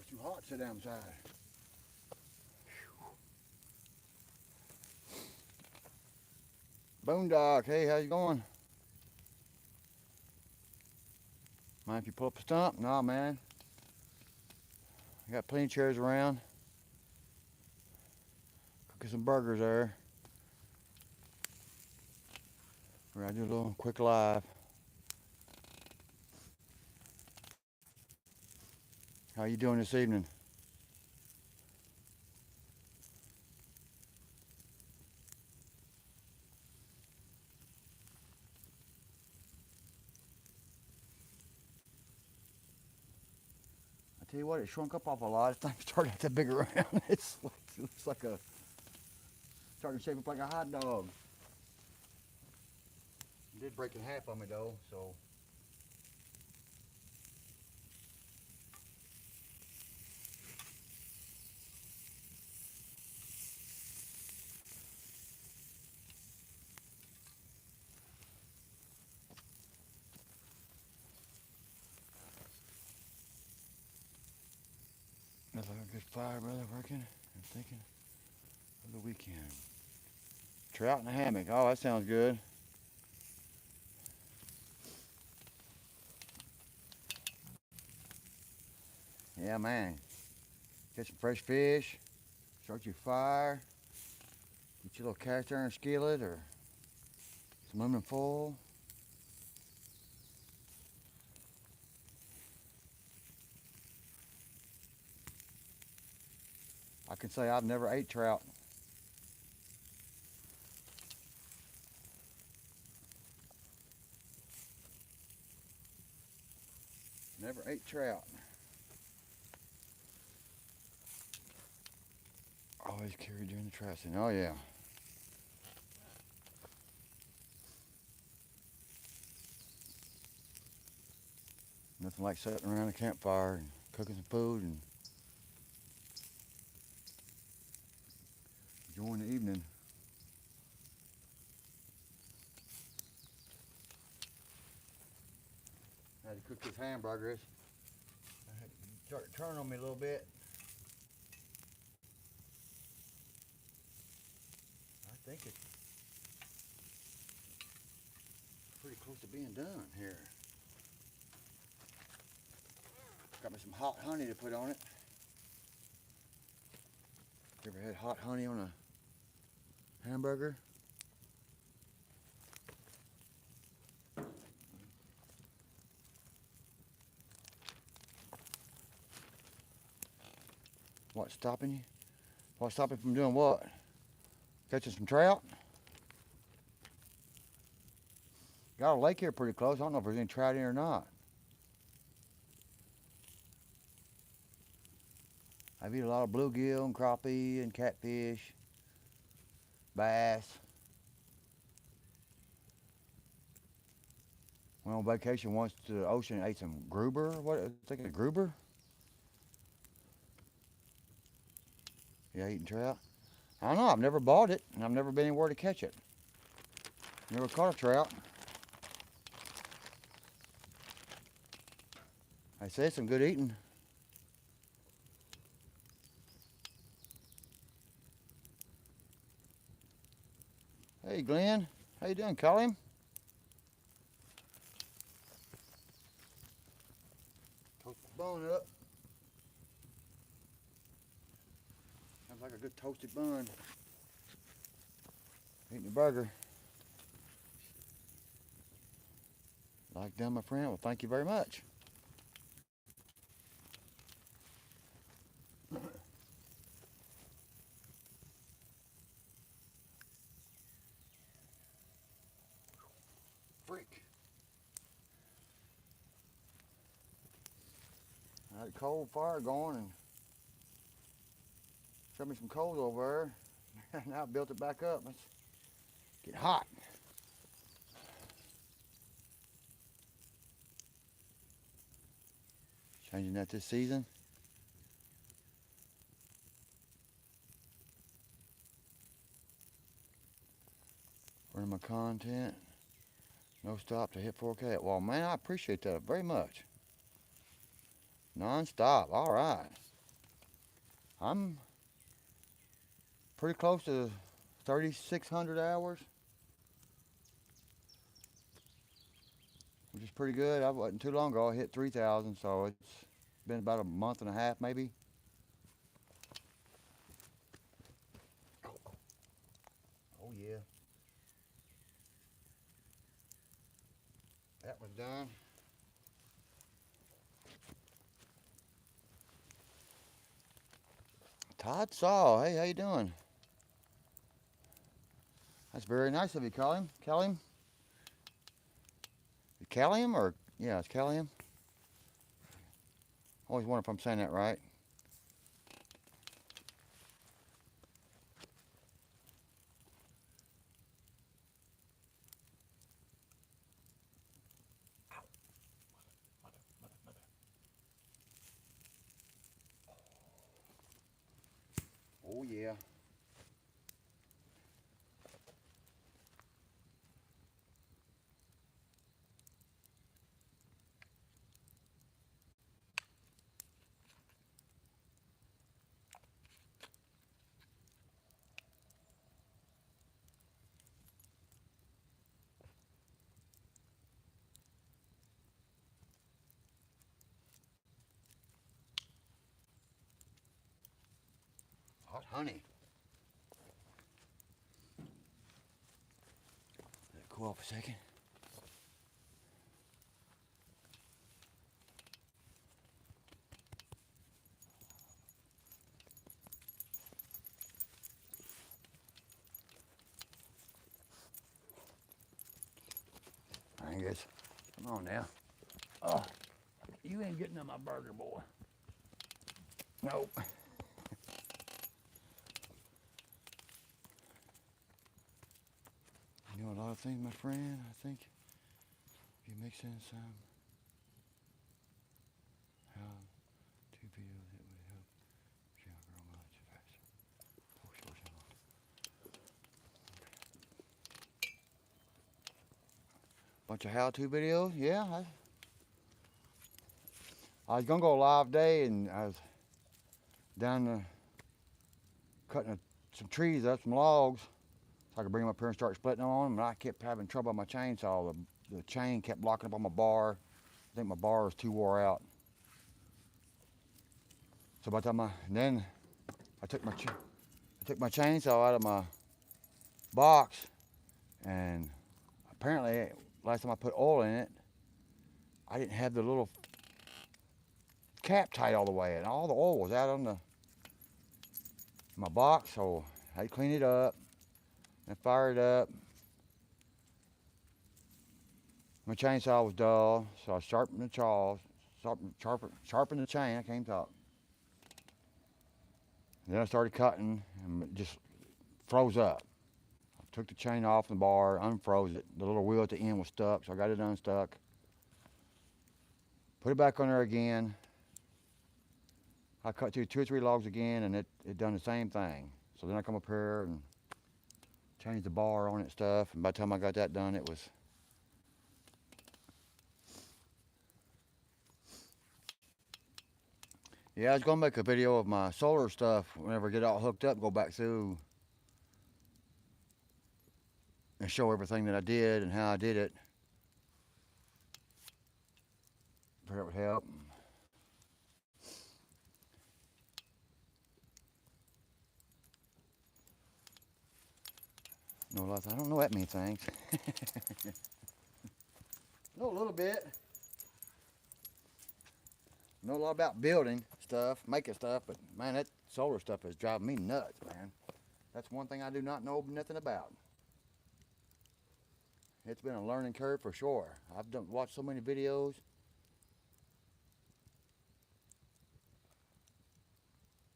Too hot to sit down inside. Boondock, hey, how's it going? Mind if you pull up a stump? Nah, man. I got plenty of chairs around. Cooking some burgers there. We're gonna do a little quick live. How you doing this evening? I tell you what, it shrunk up off a lot. This thing started to get big around. It looks like a starting to shape up like a hot dog. It did break in half on me though, so. Looks like a good fire, brother, working. I'm thinking of the weekend. Trout in a hammock. Oh, that sounds good. Yeah, man. Catch some fresh fish. Start your fire. Get your little cast iron skillet or some aluminum foil. I can say I've never ate trout. Never ate trout. Always carried during the trout season. Oh yeah. Nothing like sitting around a campfire and cooking some food and enjoying the evening. I had to cook these hamburgers. I had to start to turn on me a little bit. I think it's pretty close to being done here. Got me some hot honey to put on it. You ever had hot honey on a hamburger? What's stopping you? What's stopping you from doing what? Catching some trout? Got a lake here pretty close. I don't know if there's any trout in or not. I've eaten a lot of bluegill and crappie and catfish, bass. Went on vacation once to the ocean and ate some grouper. What? I think it's grouper. Yeah, eating trout. I don't know. I've never bought it, and I've never been anywhere to catch it. Never caught a trout. I say it's some good eating. Hey, Glenn. How you doing? Call him. Toast the bun up. Sounds like a good toasted bun. Eating a burger. Like done, my friend. Well, thank you very much. Freak. I had a coal fire going and showed me some coals over there. Now I built it back up. It's getting hot. Changing that this season. Running my content. No stop to hit 4K. Well, man, I appreciate that very much. Non-stop. All right. I'm pretty close to 3,600 hours, which is pretty good. I wasn't too long ago. I hit 3,000, so it's been about a month and a half, maybe. Oh yeah, that was done. Todd Saw, hey, how you doing? That's very nice of you, Callium. Callium? Callium or yeah, it's Callium. Always wonder if I'm saying that right. Oh yeah. Hot honey. Let it cool off a second. Angus, come on now. Oh, you ain't getting on my burger, boy. Nope. You know a lot of things, my friend. I think if you mix in some how to videos, it would help you grow much faster. Oh, sure, bunch of how-to videos. Yeah, I was gonna go live day, and I was down cutting some trees up, some logs, so I could bring them up here and start splitting on them. And I kept having trouble with my chainsaw. The chain kept blocking up on my bar. I think my bar was too wore out. So by the time then I took my chainsaw out of my box, and apparently last time I put oil in it, I didn't have the little cap tight all the way, and all the oil was out on my box. So I had to clean it up and fire it up. My chainsaw was dull, so I sharpened the chaw, sharpened the chain. I can't talk. And then I started cutting, and it just froze up. I took the chain off the bar, unfroze it. The little wheel at the end was stuck, so I got it unstuck. Put it back on there again. I cut through 2 or 3 logs again, and it done the same thing. So then I come up here and changed the bar on it and stuff. And by the time I got that done, it was yeah, I was gonna make a video of my solar stuff whenever I get all hooked up, go back through and show everything that I did and how I did it. If that would help. No, I don't know that many things. Know a little bit. Know a lot about building stuff, making stuff, but man, that solar stuff is driving me nuts, man. That's one thing I do not know nothing about. It's been a learning curve for sure. I've watched so many videos.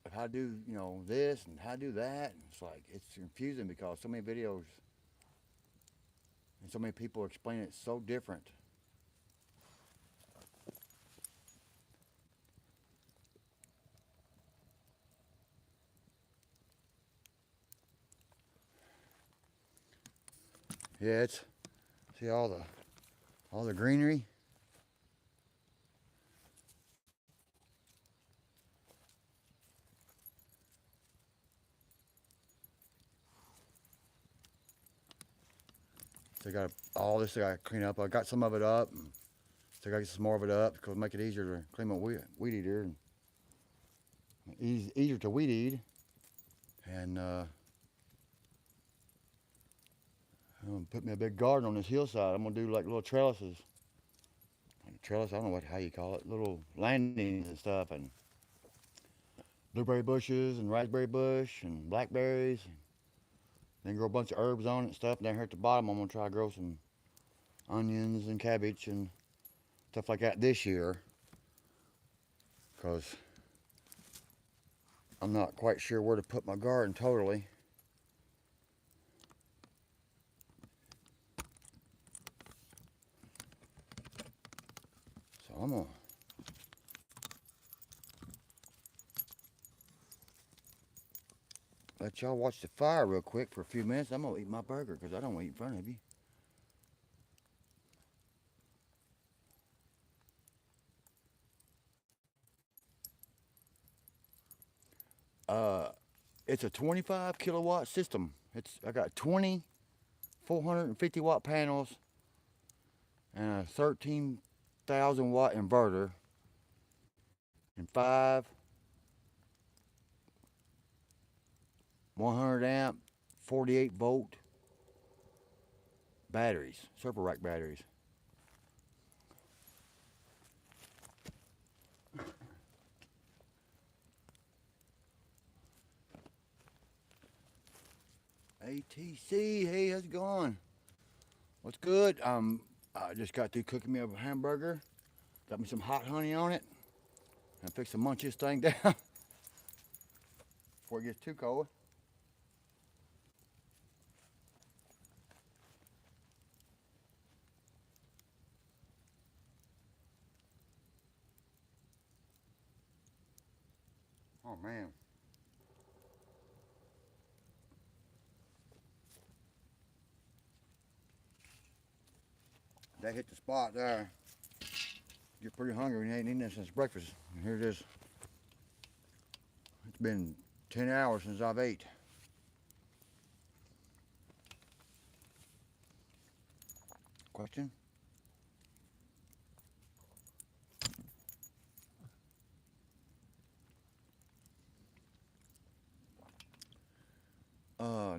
Of how to do, this and how to do that. And it's like, it's confusing because so many videos and so many people explain it so different. Yeah, see all the greenery. So I got all this I got to clean up. I got some of it up. And so I got to get some more of it up because make it easier to clean my weed eater and easier to weed eat. And I'm gonna put me a big garden on this hillside. I'm gonna do like little trellises. Trellis, I don't know how you call it. Little landings and stuff, and blueberry bushes and raspberry bush and blackberries. And then grow a bunch of herbs on it and stuff. And down here at the bottom, I'm gonna try to grow some onions and cabbage and stuff like that this year, because I'm not quite sure where to put my garden totally. So I'm gonna let y'all watch the fire real quick for a few minutes. I'm gonna eat my burger because I don't want to eat in front of you. Uh, it's a 25 kilowatt system. I got 20 450 watt panels and a 13,000 watt inverter and 5 100 amp 48 volt batteries, server rack batteries. ATC, hey, how's it going? What's good? I just got through cooking me a hamburger. Got me some hot honey on it. And fix to munch this thing down before it gets too cold. Oh man. That hit the spot there. Get pretty hungry when you ain't eaten this since breakfast. And here it is. It's been 10 hours since I've ate. Question?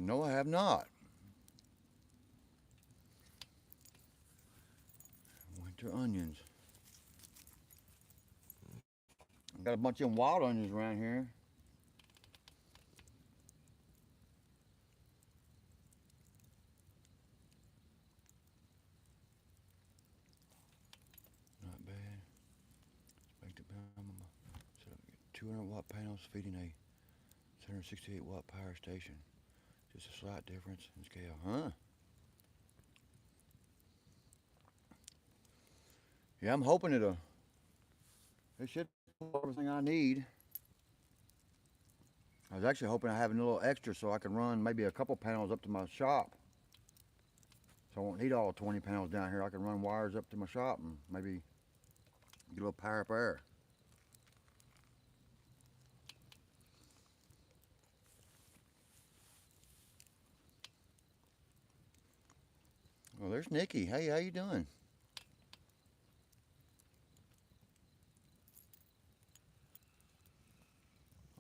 No, I have not. Winter onions. I've got a bunch of them wild onions around here. Not bad. Baked it down. Set up 200 watt panels feeding a 768 watt power station. Just a slight difference in scale, huh? Yeah, I'm hoping it should pull everything I need. I was actually hoping I have a little extra so I can run maybe a couple panels up to my shop. So I won't need all 20 panels down here. I can run wires up to my shop and maybe get a little power up there. Well, there's Nikki. Hey, how you doing?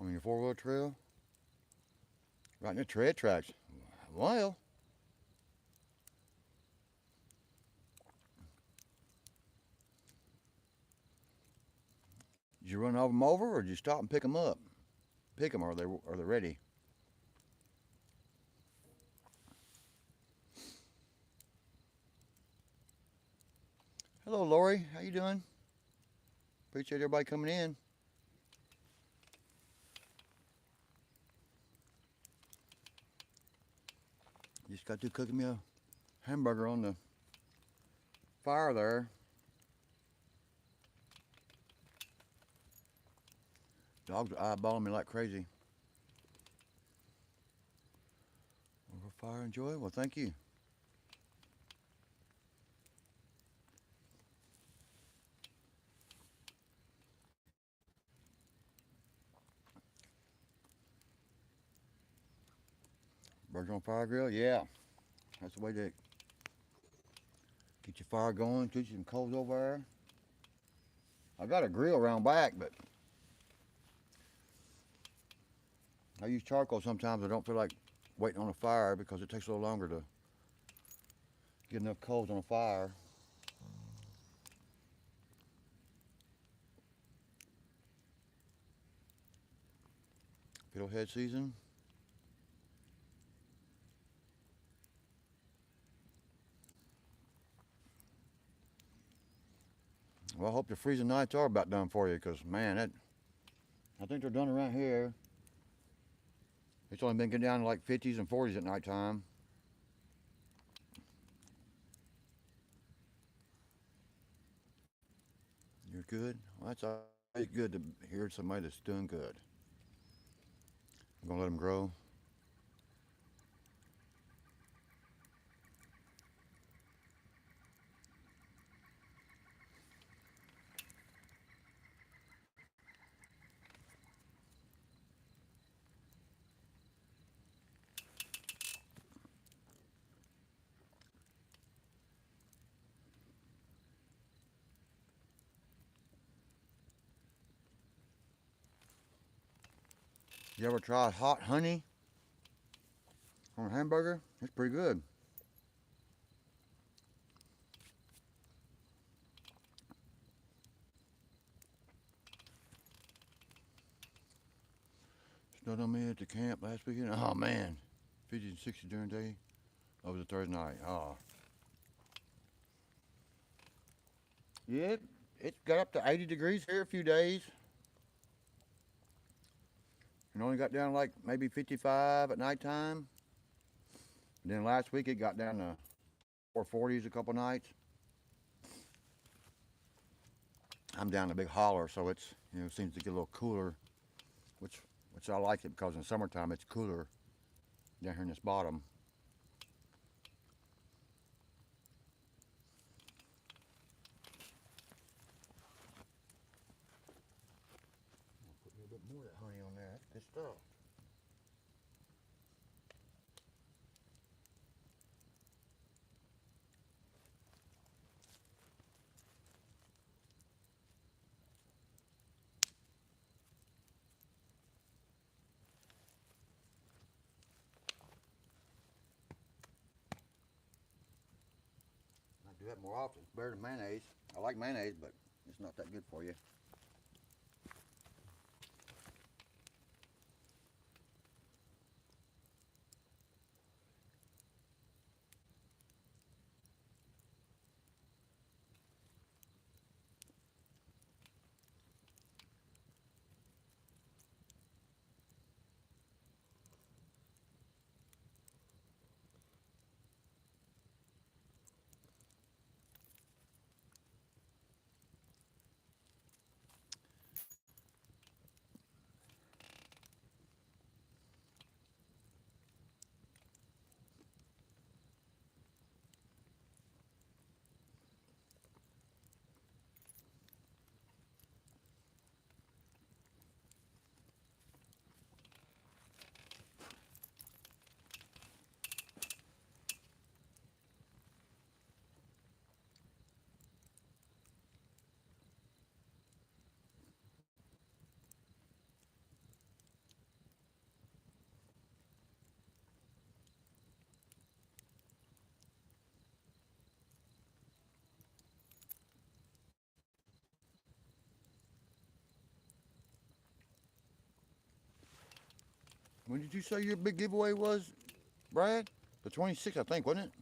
On your four-wheel trail? Right in the tread tracks. Well, did you run them over or did you stop and pick them up? Pick them, or are they ready? Hello, Lori. How you doing? Appreciate everybody coming in. Just got through cooking me a hamburger on the fire there. Dogs are eyeballing me like crazy. Over fire and joy? Well, thank you. Burgers on fire grill? Yeah. That's the way to Get your fire going, get you some coals over there. I got a grill around back, but I use charcoal sometimes. I don't feel like waiting on a fire because it takes a little longer to get enough coals on a fire. Fiddlehead season. Well, I hope the freezing nights are about done for you, because man, I think they're done around here. It's only been getting down to like 50s and 40s at nighttime. You're good? Well, that's always good to hear somebody that's doing good. I'm gonna let them grow. You ever tried hot honey on a hamburger? It's pretty good. Snowed on me at the camp last weekend. Oh man, 50 and 60 during the day. That was a Thursday night. Oh, yeah, it got up to 80 degrees here a few days. And only got down like maybe 55 at nighttime. And then last week it got down to 440s a couple nights. I'm down in a big holler, so it's seems to get a little cooler, which I like it because in the summertime it's cooler down here in this bottom. Put a little bit more of that honey on there. That's good stuff. I do that more often. It's better than mayonnaise. I like mayonnaise, but it's not that good for you. When did you say your big giveaway was, Brad? The 26th, I think, wasn't it?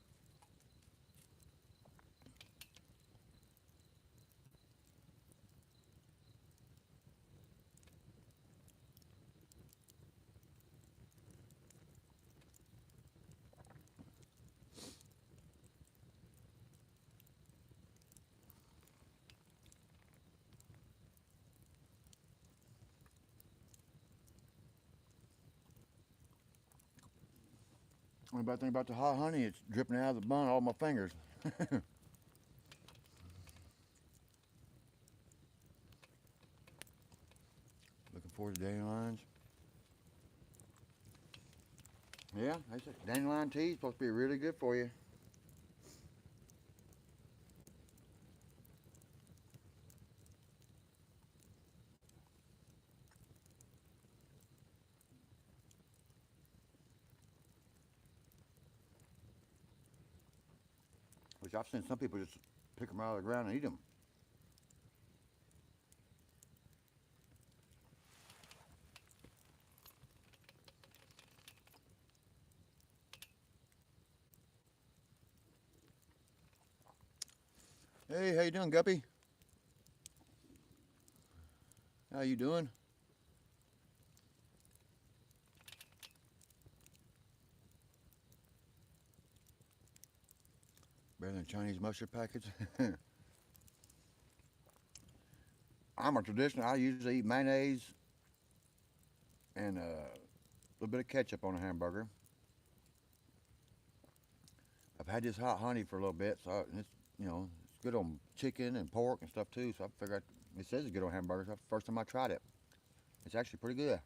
Only bad thing about the hot honey, it's dripping out of the bun all my fingers. Looking forward to dandelions. Yeah, they said dandelion tea is supposed to be really good for you. which I've seen some people just pick them out of the ground and eat them. Hey, how you doing, Guppy? How you doing? Better than Chinese mustard packets? I'm a traditional. I usually eat mayonnaise and a little bit of ketchup on a hamburger. I've had this hot honey for a little bit, so it's it's good on chicken and pork and stuff too. So I figured it says it's good on hamburgers. That's the first time I tried it. It's actually pretty good.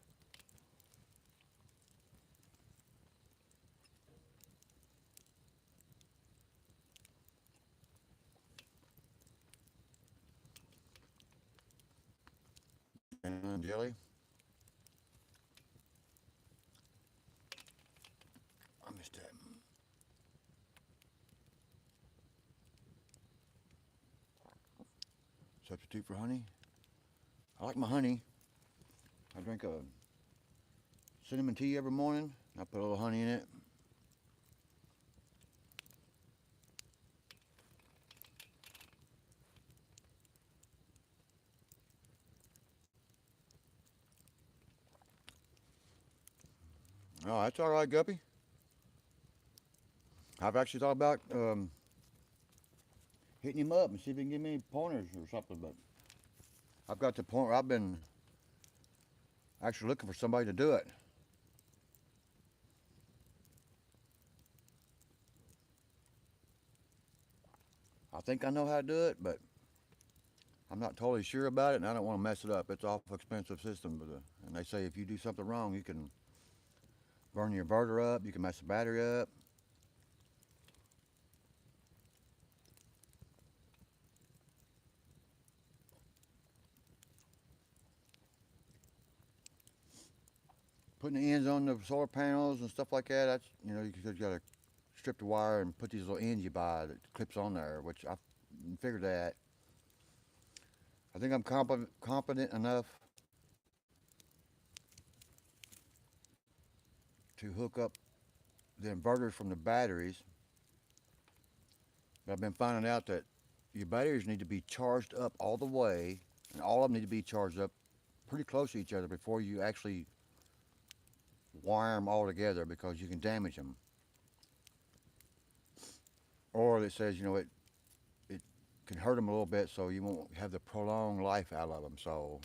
And jelly. I missed that. Substitute for honey. I like my honey. I drink a cinnamon tea every morning. I put a little honey in it. Oh, that's all right, Guppy. I've actually thought about hitting him up and see if he can give me pointers or something. But I've got to the point where I've been actually looking for somebody to do it. I think I know how to do it, but I'm not totally sure about it, and I don't want to mess it up. It's an awful expensive system, and they say if you do something wrong, you can burn your inverter up, you can mess the battery up. Putting the ends on the solar panels and stuff like that, that's, you got to strip the wire and put these little ends you buy that clips on there, which I figured that. I think I'm competent enough to hook up the inverters from the batteries. But I've been finding out that your batteries need to be charged up all the way, and all of them need to be charged up pretty close to each other before you actually wire them all together, because you can damage them. Or it says, it can hurt them a little bit, so you won't have the prolonged life out of them. So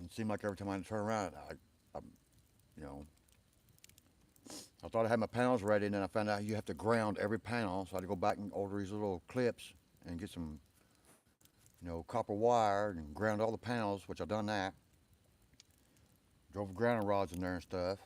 it seemed like every time I turn around, I you know, I thought I had my panels ready, and then I found out you have to ground every panel. So I had to go back and order these little clips and get some, copper wire and ground all the panels, which I've done that. Drove grounding rods in there and stuff.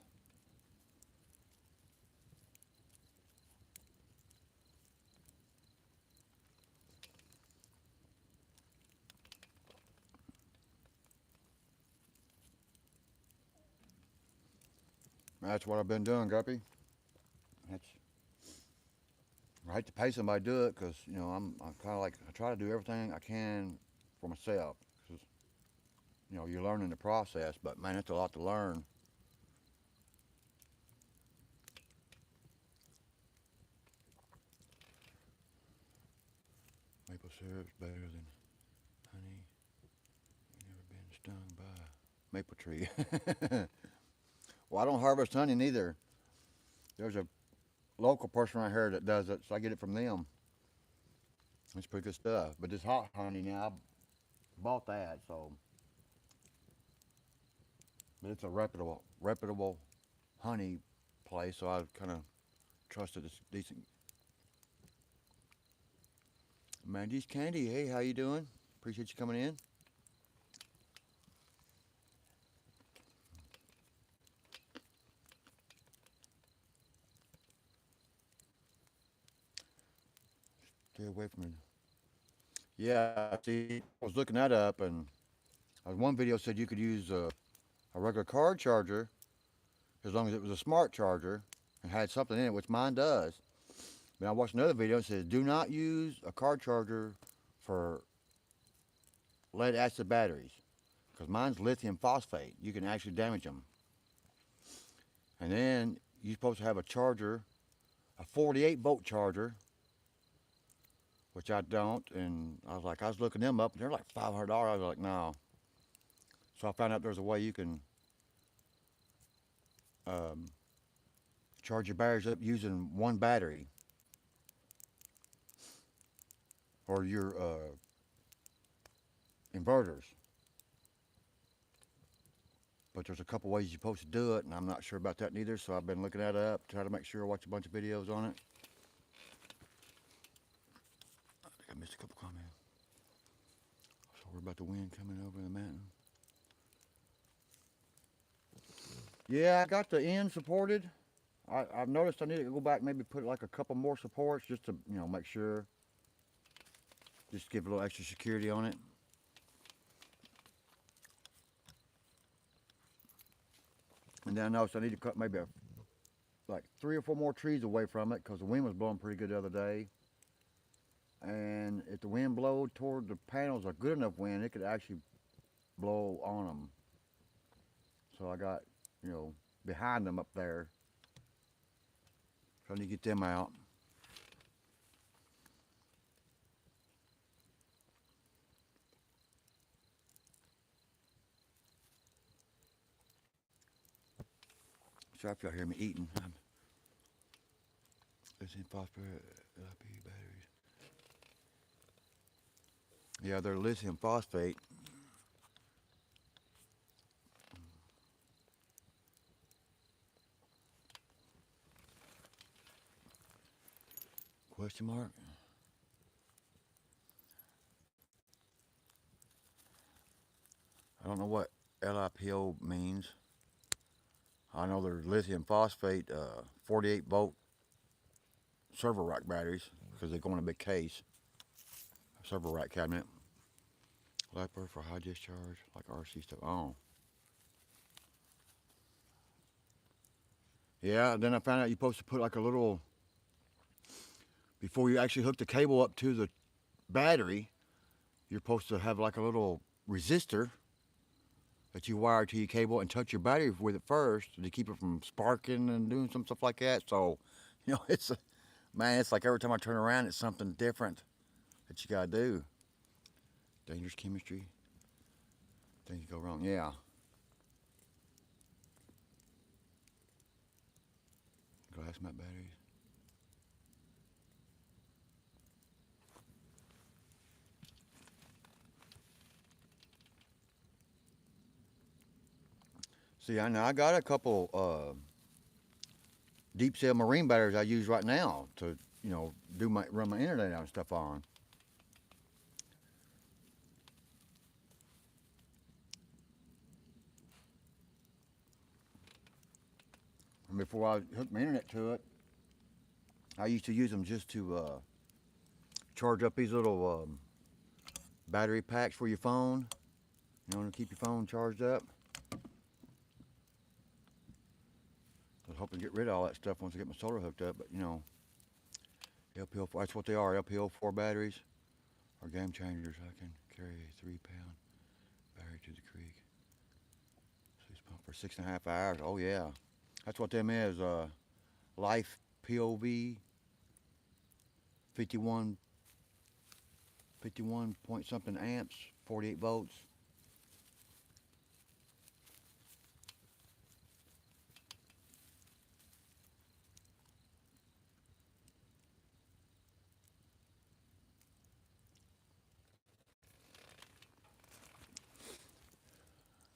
That's what I've been doing, Guppy. That's I hate to pay somebody to do it, because I'm kind of like, I try to do everything I can for myself. 'Cause, you're learning the process, but man, it's a lot to learn. Maple syrup's better than honey. You've never been stung by a maple tree. Well, I don't harvest honey neither. There's a local person right here that does it, so I get it from them. It's pretty good stuff. But this hot honey now, I bought that, so but it's a reputable honey place, so I kind of trusted it's decent. Mandy's Candy, hey, how you doing? Appreciate you coming in. Stay away from it. Yeah, see, I was looking that up, and one video said you could use a regular car charger as long as it was a smart charger, It had something in it, which mine does. But I watched another video that says, do not use a car charger for lead acid batteries. Because mine's lithium phosphate. You can actually damage them. And then you're supposed to have a charger, a 48 volt charger, which I don't. And I was looking them up, and they're like $500. I was like, no. So I found out there's a way you can charge your batteries up using one battery, or your inverters. But there's a couple ways you're supposed to do it, and I'm not sure about that neither, so I've been looking that up, try to make sure I watch a bunch of videos on it. I think I missed a couple comments. So we're about the wind coming over the mountain. Yeah, I got the end supported. I've noticed I need to go back and maybe put like a couple more supports just to, make sure. Just give a little extra security on it. And then I noticed I need to cut maybe like 3 or 4 more trees away from it because the wind was blowing pretty good the other day. And if the wind blowed toward the panels, a good enough wind, it could actually blow on them. So I got, behind them up there. Trying to get them out. Sorry if y'all hear me eating. Lithium phosphate LIP batteries. Yeah, they're lithium phosphate. Question mark? I don't know what LiPo means. I know they're lithium phosphate 48 volt server rack batteries because they go in a big case. Server rack cabinet. LiPo for high discharge, like RC stuff. Oh. Yeah, then I found out you're supposed to put like a little, before you actually hook the cable up to the battery, you're supposed to have like a little resistor that you wire to your cable and touch your battery with it first to keep it from sparking and doing some stuff like that. So, it's like every time I turn around, it's something different that you gotta do. Dangerous chemistry. Things go wrong. Yeah. Glass mat batteries. See, I got a couple deep cell marine batteries I use right now to, run my internet and stuff on. And before I hooked my internet to it, I used to use them just to charge up these little battery packs for your phone, to keep your phone charged up. I was hoping to get rid of all that stuff once I get my solar hooked up, but LPO4, that's what they are, LPO4 batteries are game changers. I can carry a 3-pound battery to the creek. For 6.5 hours. Oh yeah, that's what them is. Life POV 51 point something amps, 48 volts.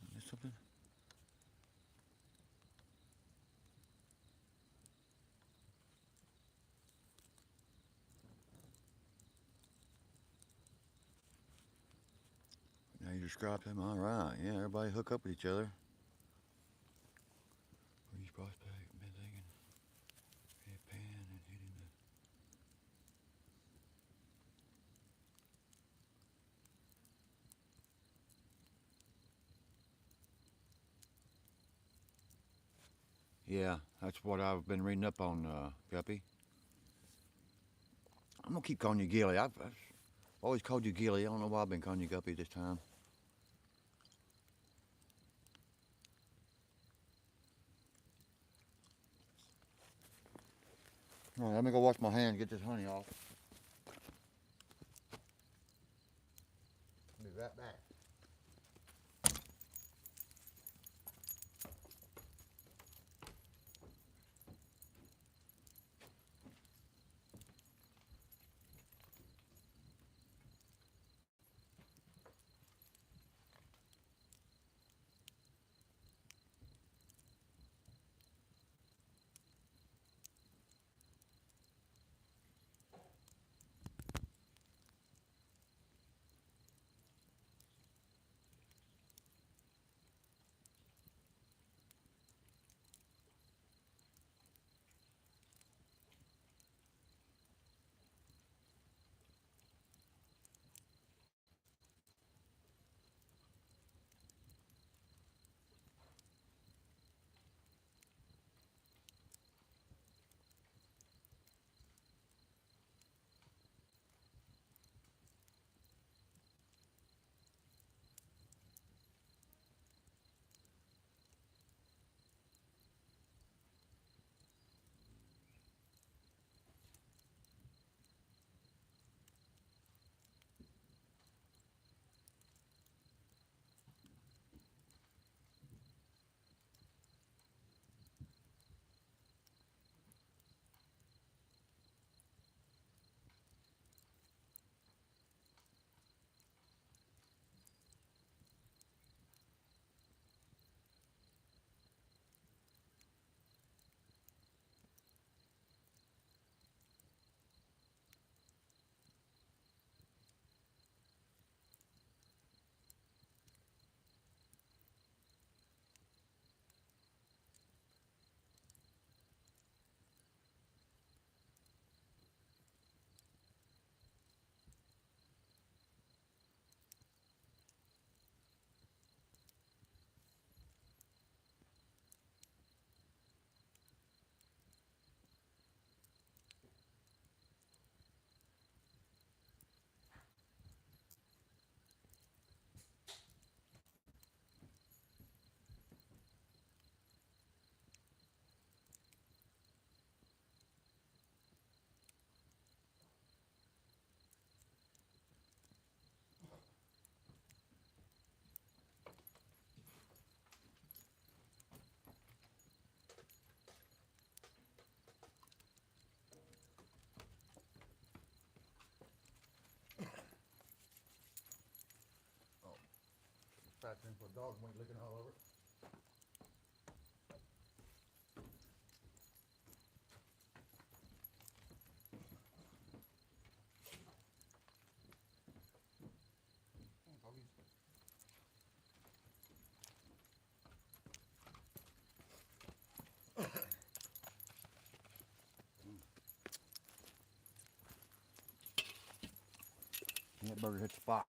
Is this something? Now you describe them. All right. Yeah, everybody hook up with each other. Reach prospect, been thinking, hit pan and hitting the. Yeah, That's what I've been reading up on, Guppy. I'm gonna keep calling you Gilly. I've always called you Gilly. I don't know why I've been calling you Guppy this time. All right, let me go wash my hands, get this honey off. I'll be right back. Fat thing for a dog when you're looking all over. That burger hit the spot.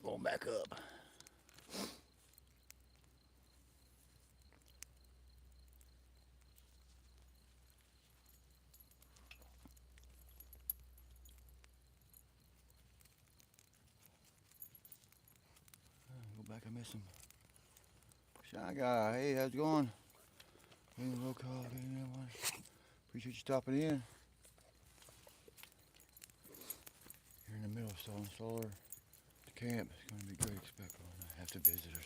Going back up. Go back, I miss him. Shy guy, hey, how's it going? Hey, Rocallscabin, everyone. Appreciate you stopping in. You're in the middle of installing solar. The camp is going to be great. Expect half the visitors.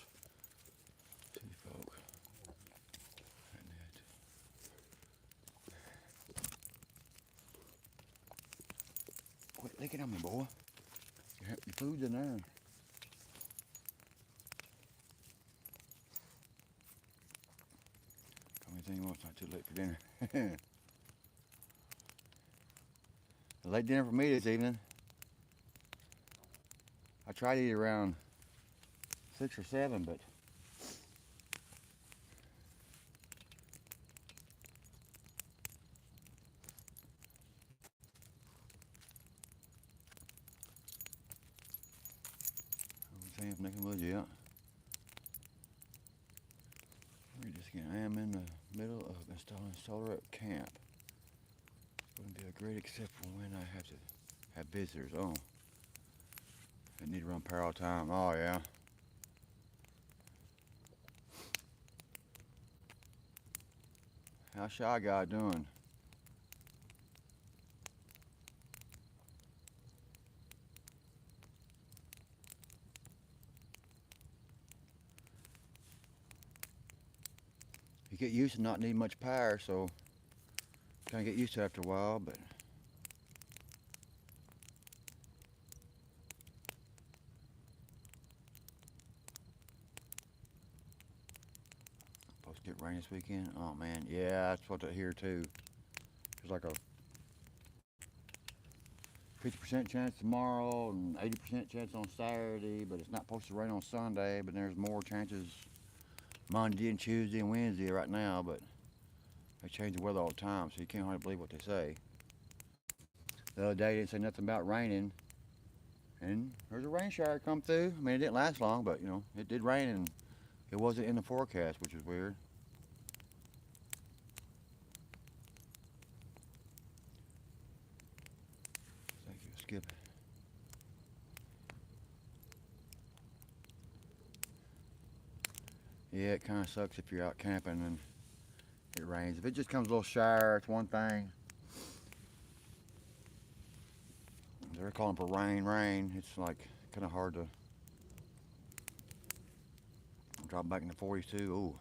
City folk. Quit licking on me, boy. Your food's in there. Anything else? Not too late for dinner. A late dinner for me this evening. I tried to eat around 6 or 7, but I'm saying nothing was yet. We're just again. I am in the middle of installing solar at camp. It's going to be a great except for when I have to have visitors. Oh, I need to run power all the time. Oh yeah. How's Shy Guy doing? You get used to not needing much power, so kind of get used to it after a while, but supposed to get rain this weekend. Oh man, yeah, that's what I hear too. There's like a 50% chance tomorrow and 80% chance on Saturday, but it's not supposed to rain on Sunday, but there's more chances Monday and Tuesday and Wednesday right now, but they change the weather all the time, so you can't hardly believe what they say. The other day they didn't say nothing about raining, and there's a rain shower come through. I mean, it didn't last long, but you know, it did rain and it wasn't in the forecast, which is weird. Thank you, Skip. Yeah, it kind of sucks if you're out camping and it rains. If it just comes a little shower, it's one thing. They're calling for rain. It's like kind of hard to drop back in the 40s too. Ooh.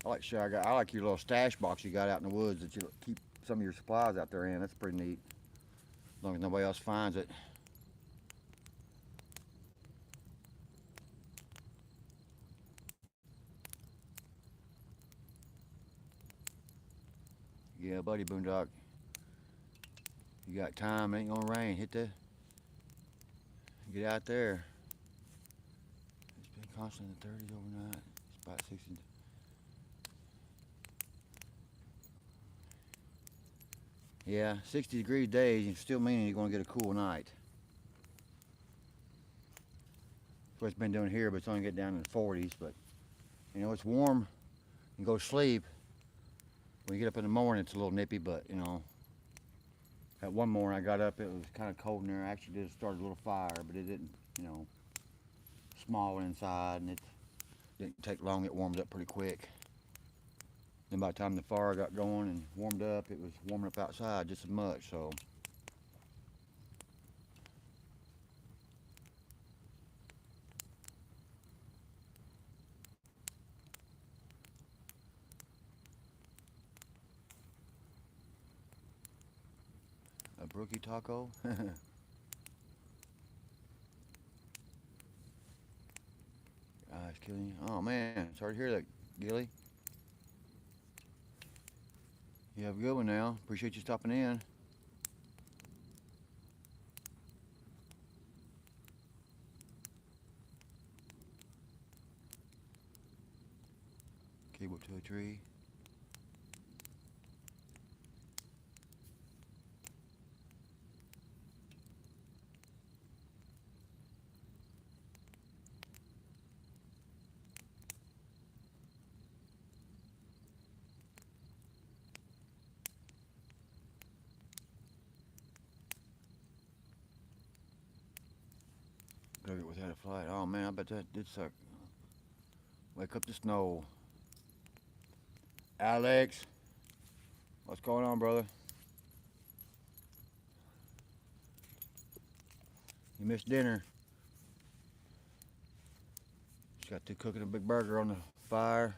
I like your little stash box you got out in the woods that you keep some of your supplies out there in. That's pretty neat. As long as nobody else finds it. Yeah, buddy Boondock. You got time, it ain't gonna rain. Get out there. It's been constant in the 30s overnight. It's about 60. Yeah, 60 degree days, still meaning you're gonna get a cool night. That's what it's been doing here, but it's only getting down in the 40s. But you know, it's warm. You go to sleep. When you get up in the morning, it's a little nippy, but you know, that one morning I got up, it was kind of cold in there. I actually did start a little fire, but it didn't, you know, small inside, and it didn't take long. It warmed up pretty quick. Then by the time the fire got going and warmed up, it was warming up outside just as much. So a brookie taco. Eyes killing you. Oh man, sorry to hear that, Gilly. You have a good one now. Appreciate you stopping in. Cable to a tree. took it without a flight. Oh man, I bet that did suck. Wake up the snow. Alex, what's going on, brother? You missed dinner. Just got through cooking a big burger on the fire.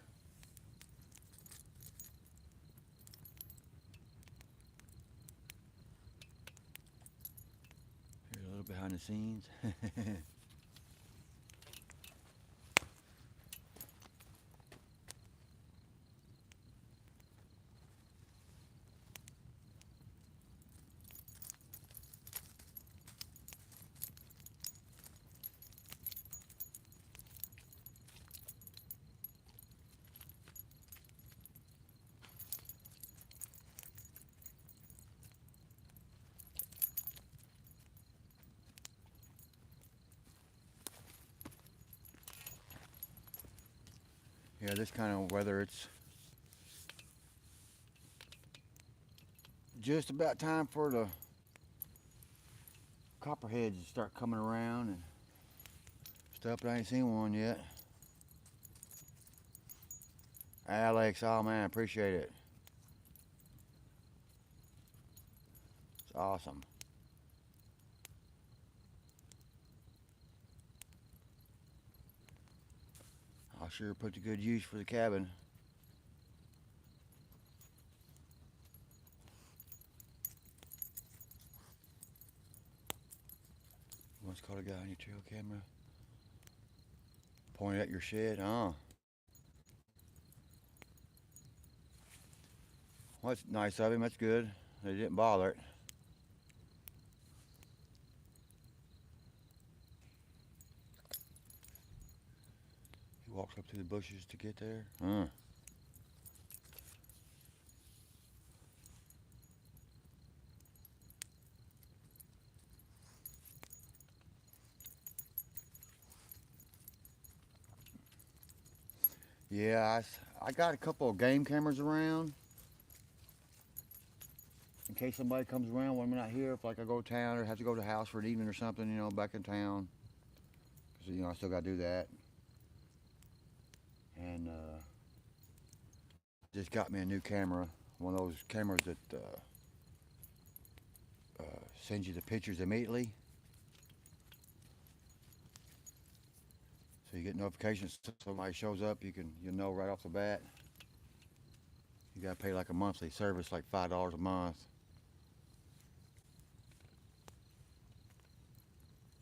Here's a little behind the scenes. Yeah, this kind of weather, it's just about time for the copperheads to start coming around and stuff, but I ain't seen one yet. Alex, oh man, appreciate it. It's awesome. I'll sure put to good use for the cabin. Once caught a guy on your trail camera. Pointed at your shed, huh? Well, that's nice of him, that's good. They didn't bother it. He walks up through the bushes to get there. Huh. Yeah, I got a couple of game cameras around. In case somebody comes around when I'm not here, if like I go to town or have to go to the house for an evening or something, you know, back in town. Because, you know, I still got to do that. And just got me a new camera. One of those cameras that sends you the pictures immediately. So you get notifications if somebody shows up, you'll know right off the bat. You gotta pay like a monthly service, like $5 a month.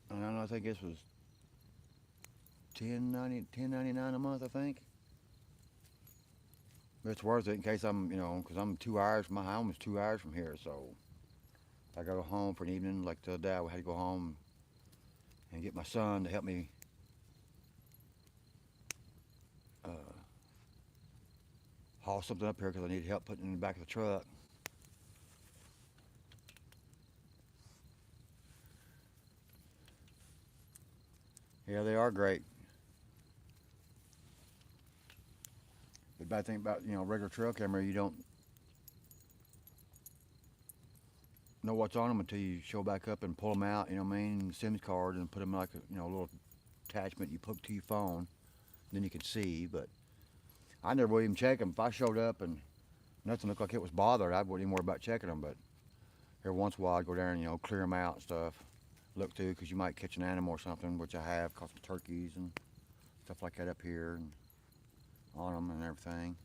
And I think this was $10.99 a month, I think. But it's worth it in case I'm, you know, because I'm 2 hours. My home is 2 hours from here, so I go home for an evening. Like the other day, I had to go home and get my son to help me haul something up here because I needed help putting it in the back of the truck. Yeah, they are great. The bad thing about, you know, regular trail camera, you don't know what's on them until you show back up and pull them out, you know what I mean, SIMS card, and put them like a, you know, a little attachment you put to your phone, then you can see. But I never would even check them. If I showed up and nothing looked like it was bothered, I wouldn't even worry about checking them. But every once in a while I'd go down and, you know, clear them out and stuff, look through, because you might catch an animal or something, which I have, caught some turkeys and stuff like that up here and on them and everything.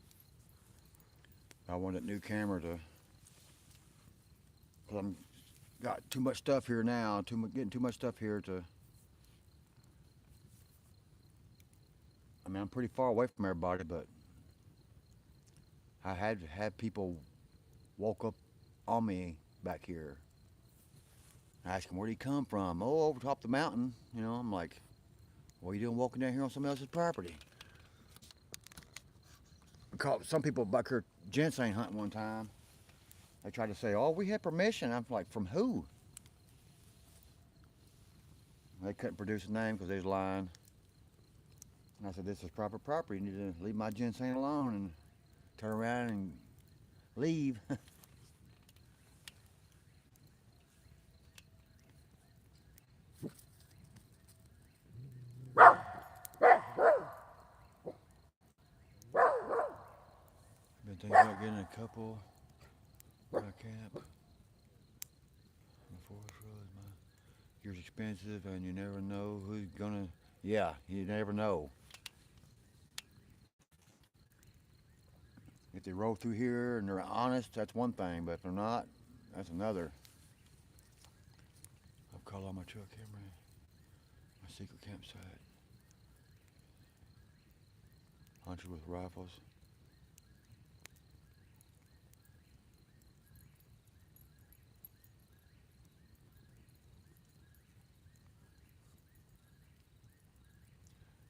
I wanted a new camera to, because I'm got too much stuff here now, getting too much stuff here to, I mean, I'm pretty far away from everybody, but I had people walk up on me back here. I asked them, where'd he come from? Oh, over top the mountain. You know, I'm like, what are you doing walking down here on somebody else's property? Caught some people back here ginseng hunting one time. They tried to say, oh, we had permission. I'm like, from who? They couldn't produce a name because they was lying. And I said, this is proper property. You need to leave my ginseng alone and turn around and leave. getting a couple where I camp. The forest road, my gear's expensive, and you never know who's gonna. Yeah, you never know. If they roll through here and they're honest, that's one thing. But if they're not, that's another. I've called on my truck camera, my secret campsite. Hunters with rifles.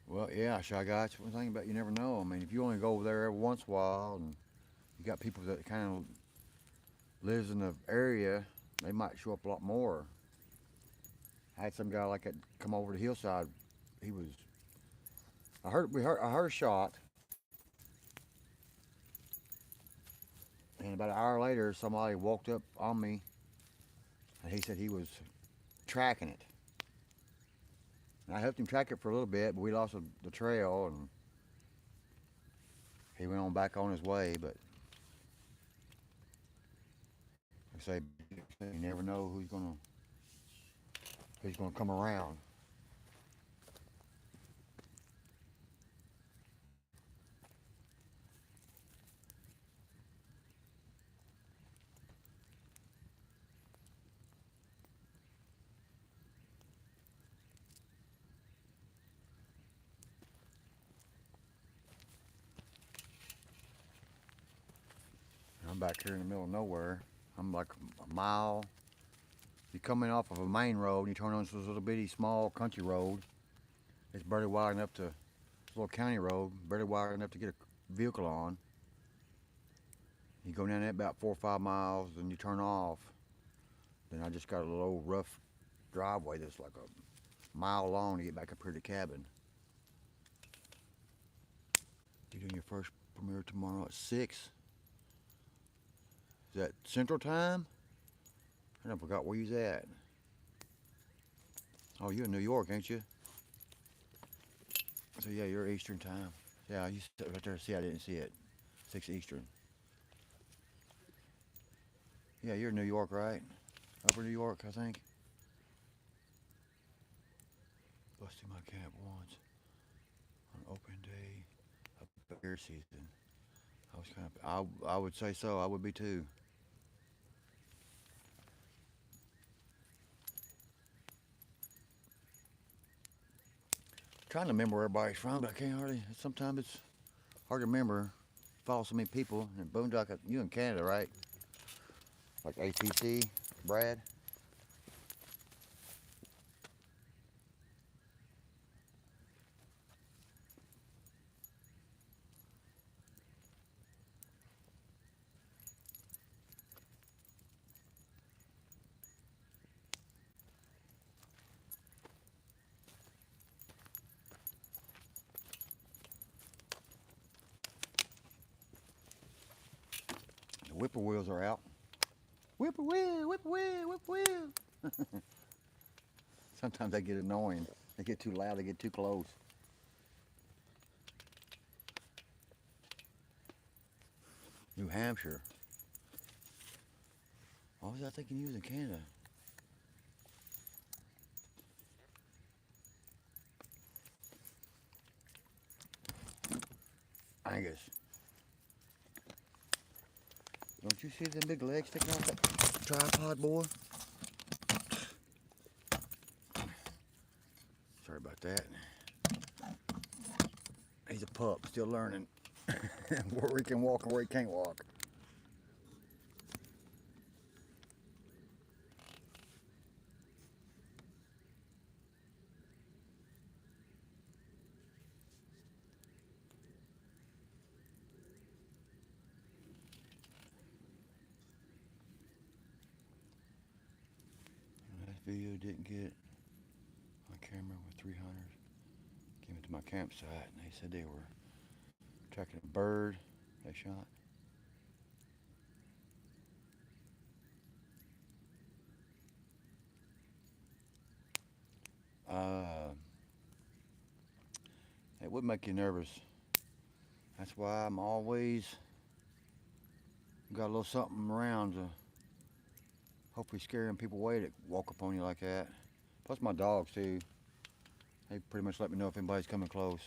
Well, yeah, Shy Guy. One thing about you never know. I mean, if you only go over there every once in a while, and you got people that kind of lives in the area, they might show up a lot more. I had some guy like that come over the hillside. He was. I heard a shot, and about an hour later, somebody walked up on me, and he said he was tracking it. And I helped him track it for a little bit, but we lost the trail, and he went on back on his way. But like I say, you never know who's gonna come around. I'm back here in the middle of nowhere. I'm like a mile. You're coming off of a main road, and you turn onto this little bitty small country road. It's barely wide enough to, it's a little county road, barely wide enough to get a vehicle on. You go down that about 4 or 5 miles, then you turn off. Then I just got a little old rough driveway that's like a mile long to get back up here to the cabin. You're doing your first premiere tomorrow at 6. Is that Central Time? I forgot where you's at. Oh, you're in New York, ain't you? So yeah, you're Eastern Time. Yeah, you sit right there. See, I didn't see it. 6 Eastern. Yeah, you're in New York, right? Upper New York, I think. Busted my camp once on open day of bear season. I was kind of, I would say so. I would be too. Trying to remember where everybody's from, but I can't hardly. Sometimes it's hard to remember. Follow so many people. And Boondock, you in Canada, right? Like APC, Brad. The whippoorwills are out. Whippoorwill, whippoorwill, whippoorwill. Sometimes they get annoying. They get too loud. They get too close. New Hampshire. What was I thinking you was in Canada? Angus. Don't you see them big legs sticking off that tripod, boy? Sorry about that. He's a pup, still learning where he can walk and where he can't walk. Last video didn't get my camera with 300. Came into my campsite and they said they were tracking a bird they shot. Uh, it would make you nervous. That's why I'm always got a little something around to hopefully scaring people away that walk up on you like that. Plus my dogs too. They pretty much let me know if anybody's coming close.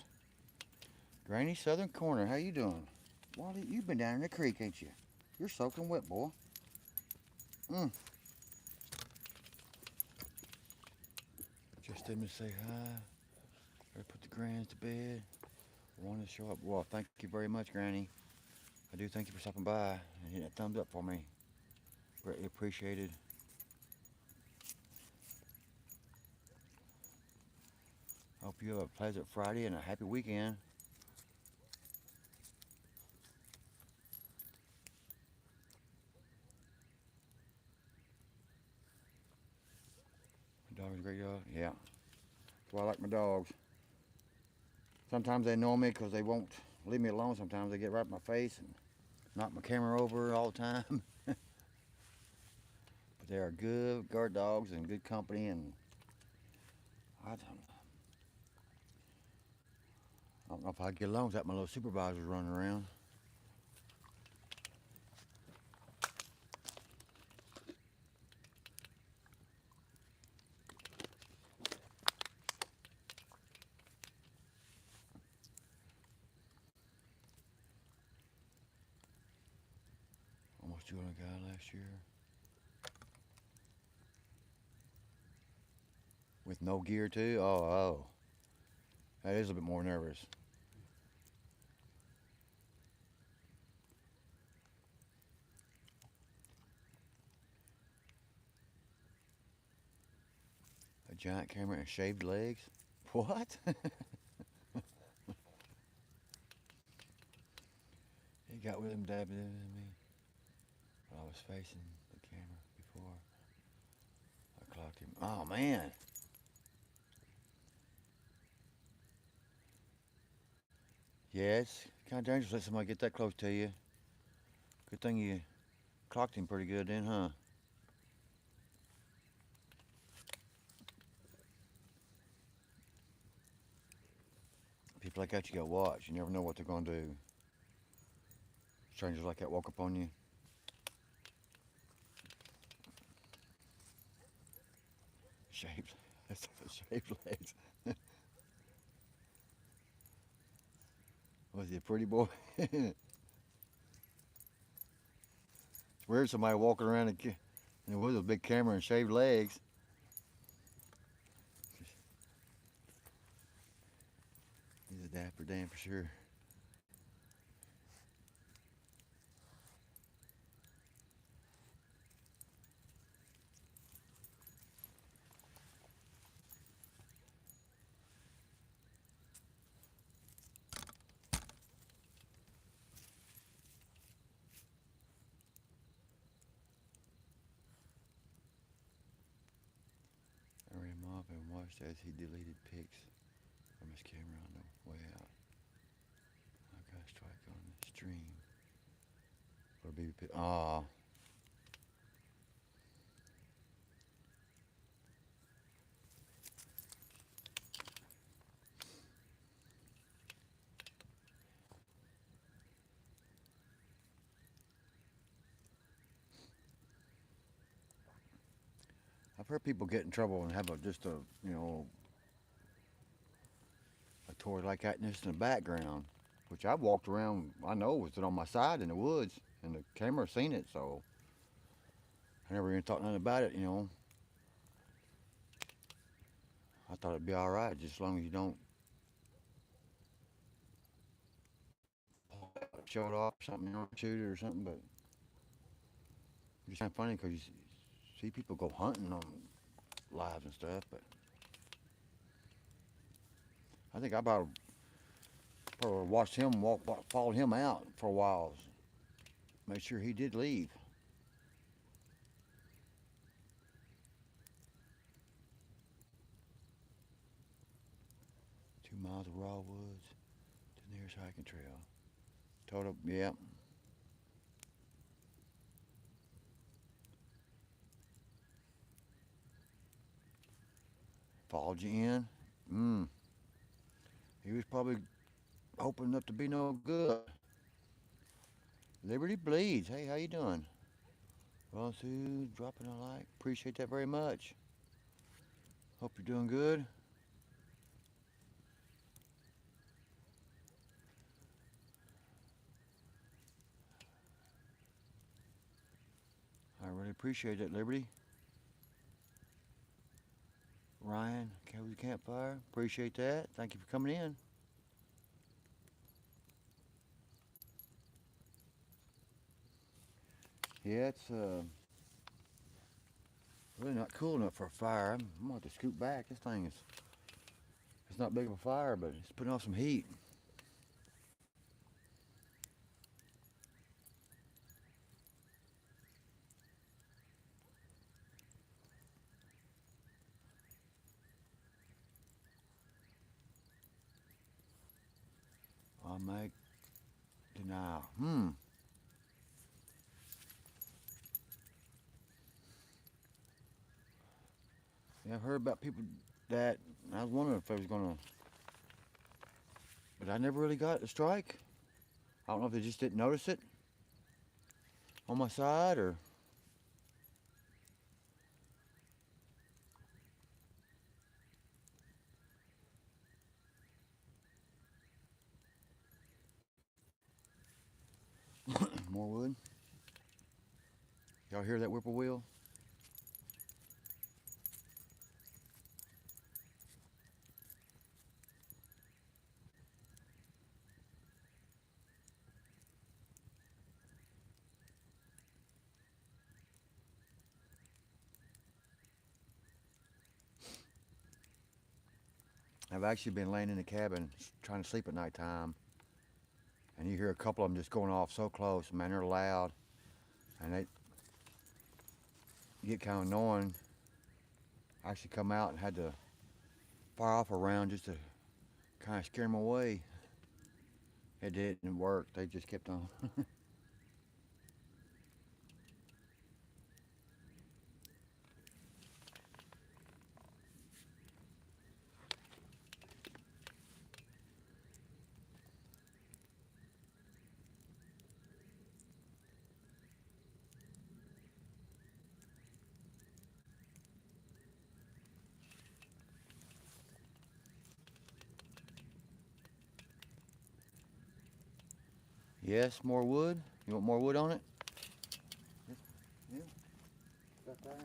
Granny Southern Corner, how you doing? Wally, you've been down in the creek, ain't you? You're soaking wet, boy. Just didn't say hi. Better put the grands to bed. Wanted to show up. Well, thank you very much, Granny. I do thank you for stopping by and hitting that thumbs up for me. Greatly appreciated. Hope you have a pleasant Friday and a happy weekend. My dog's a great dog. Yeah. That's why I like my dogs. Sometimes they annoy me because they won't leave me alone. Sometimes they get right in my face and knock my camera over all the time. But they are good guard dogs and good company, and I don't know if I get along without my little supervisors running around. Almost doing a guy last year with no gear too. Oh, that is a bit more nervous. A giant camera and shaved legs. What? He got with him, dabbing me. I was facing the camera before I clocked him. Oh man. Yeah, it's kind of dangerous to let somebody get that close to you. Good thing you clocked him pretty good then, huh? People like that you gotta watch. You never know what they're gonna do. Strangers like that walk up on you. Shaved. That's shaved legs. Was he a pretty boy? It's weird somebody walking around with a big camera and shaved legs. He's a dapper Dan for sure. I ran him off and watched as he deleted pics from his camera on the way out. I got a strike on the stream. Or baby pic. Aw. I've heard people get in trouble and have just a, a toy like that just in the background, which I've walked around, I know, with it on my side in the woods, and the camera seen it, so I never even thought nothing about it. I thought it'd be all right, just as long as you don't show it off or something, shoot it or something, but it's kind of funny because you see people go hunting on lives and stuff, but I think I probably watched him followed him out for a while, make sure he did leave. 2 miles of raw woods to the nearest hiking trail. Total, yeah. Followed you in. He was probably hoping not to be no good. Liberty Bleeds. Hey, how you doing? Well, Sue, dropping a like. Appreciate that very much. Hope you're doing good. I really appreciate it, Liberty. Ryan, Cozy Campfire. Appreciate that. Thank you for coming in. Yeah, it's really not cool enough for a fire. I'm gonna have to scoot back. This thing is, it's not big of a fire, but it's putting off some heat. I'll make denial. Yeah, I've heard about people that, I was wondering if I was gonna, but I never really got a strike. I don't know if they just didn't notice it on my side or more wood. Y'all hear that whippoorwill? I've actually been laying in the cabin trying to sleep at nighttime, and you hear a couple of them just going off so close. Man, they're loud, and they get kind of annoying. I actually come out and had to fire off a round just to kind of scare them away. It didn't work. They just kept on. Yes, more wood. You want more wood on it? Yeah, got that.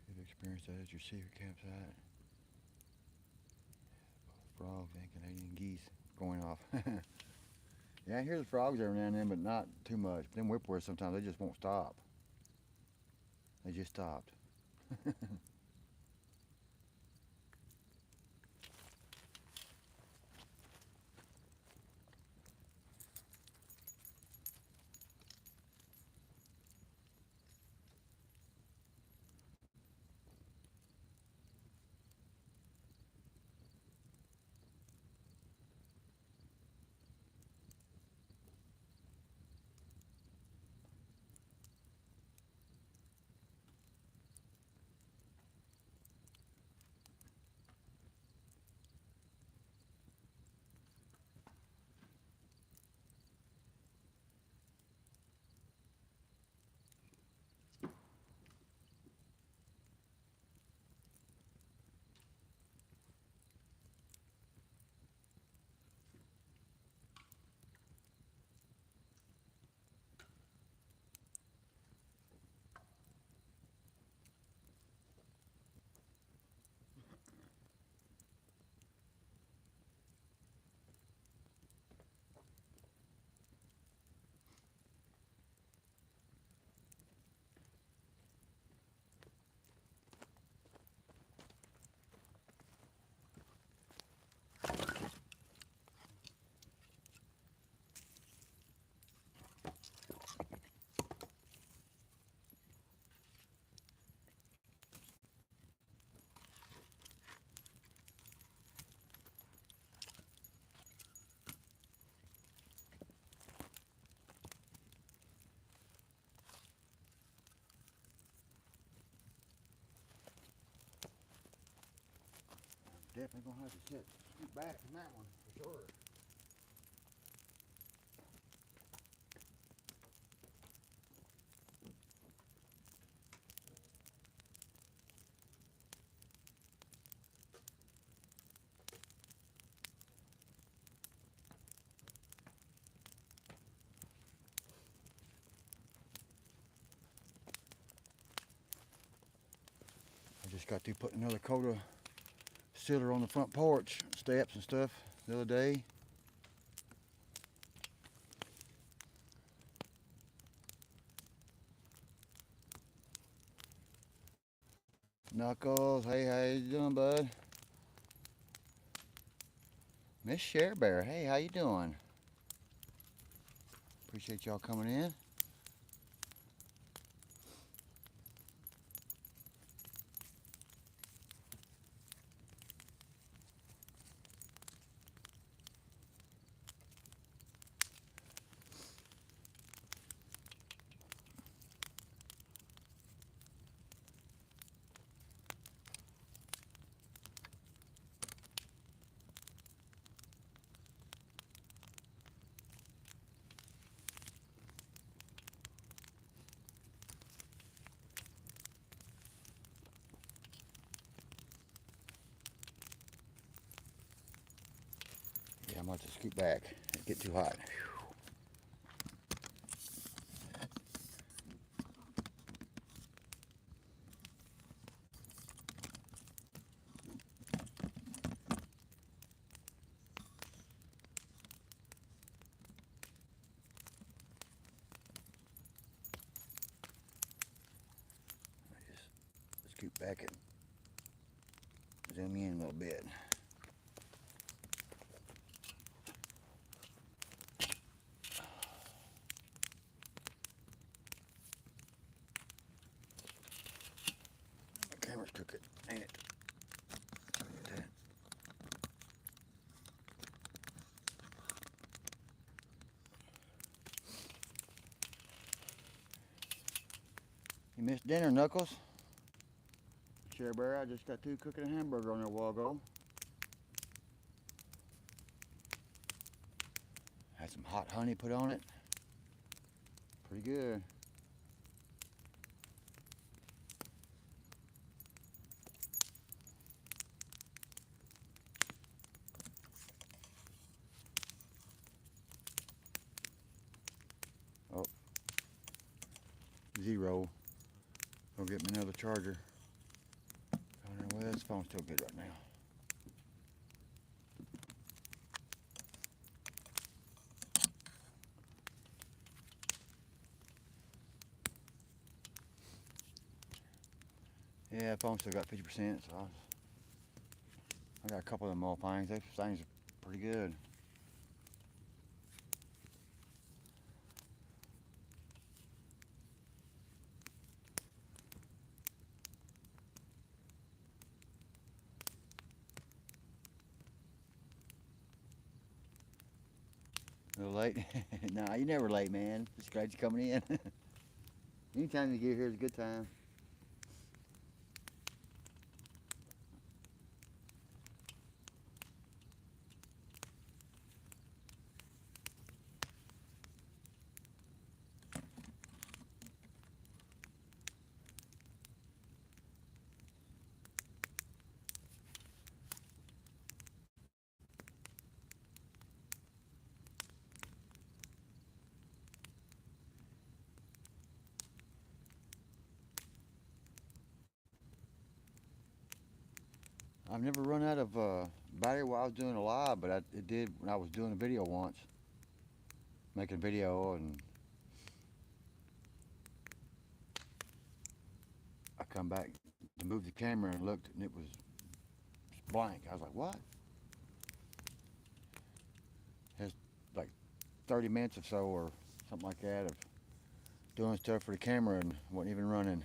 You've experienced that at your secret campsite. Frogs and Canadian geese going off. Yeah, I hear the frogs every now and then, but not too much. But them whippoorwills sometimes they just won't stop. They just stopped. definitely gonna have to scoot back from that one for sure. I just got to put another coat of sealer on the front porch steps and stuff the other day. Knuckles, hey, how you doing, bud? Miss Share Bear, hey, how you doing? Appreciate y'all coming in. Yeah, I'm about to scoot back. It get too hot. Just scoot back and zoom in a little bit. My camera's crooked, ain't it? You missed dinner, Knuckles? Share Bear, I just got through cooking a hamburger on there a while ago. Had some hot honey put on it. Pretty good. Oh, 0. Go get me another charger. I don't know whether this phone's still good right now. Yeah, phone's still got 50%, so I got a couple of them all things. Those things are pretty good. A little late? Nah, you're never late, man. Just glad you're coming in. Anytime you get here is a good time. I've never run out of battery while I was doing a live, but it did when I was doing a video once. Making a video, and I come back to move the camera and looked, and it was blank. I was like, what? It's like 30 minutes or so or something like that of doing stuff for the camera and wasn't even running.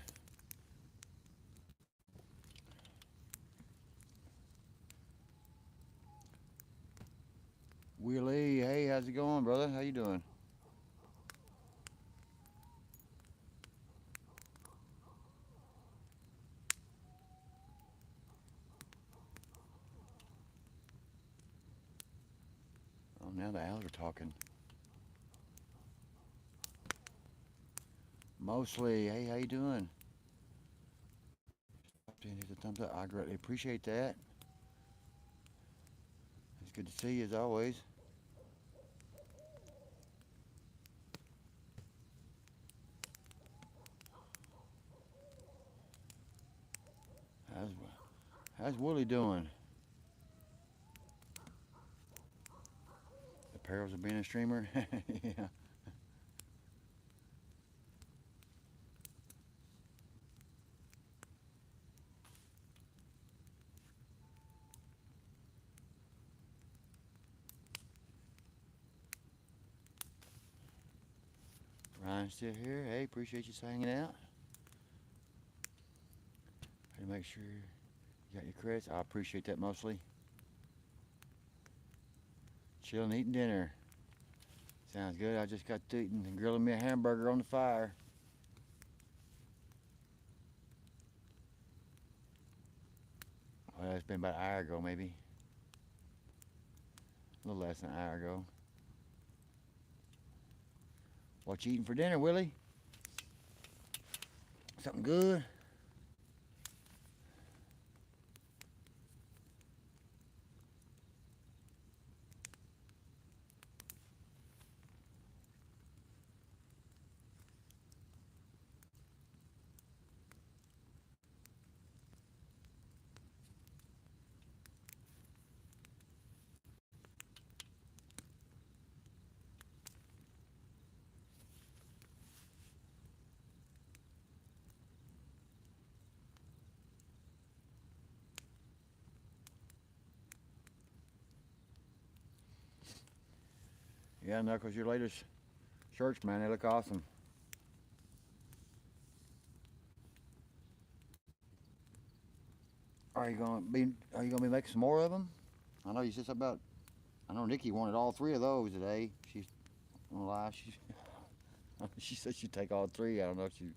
Willie, hey, how's it going, brother? How you doing? now the owls are talking. Mostly, hey, how you doing? Hit the thumbs up. I greatly appreciate that. It's good to see you as always. How's how's Wooly doing? The perils of being a streamer. Yeah. Ryan's still here. Hey, appreciate you hanging out. Had to make sure you got your credits. I appreciate that mostly. Chilling, eating dinner. Sounds good. I just got to eating and grilling me a hamburger on the fire. Well, it's been about an hour ago, maybe. A little less than an hour ago. What you eating for dinner, Willie? Something good? Yeah, Knuckles, your latest shirts, man, they look awesome. Are you gonna be making some more of them? I know you said something about. I know Nikki wanted all three of those today. She's on live. She said she'd take all three. I don't know if she.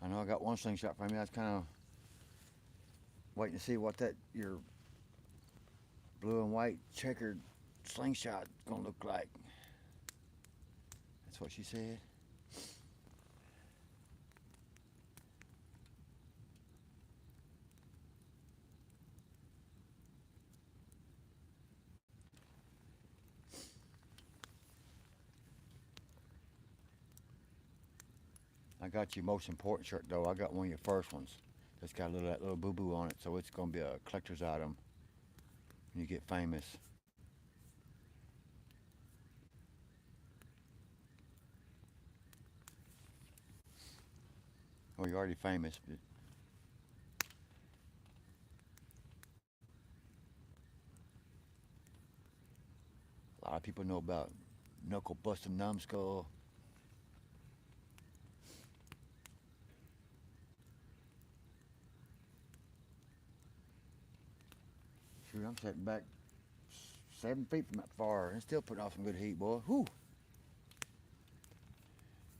I know I got one slingshot from you. I was kind of waiting to see what that your blue and white checkered slingshot gonna look like. That's what she said. I got your most important shirt though. I got one of your first ones. That's got that little boo boo on it, so it's gonna be a collector's item when you get famous. Well, you're already famous, but a lot of people know about Knuckle Busting Numbskull. Shoot, I'm sitting back 7 feet from that fire and still putting off some good heat, boy. Whew.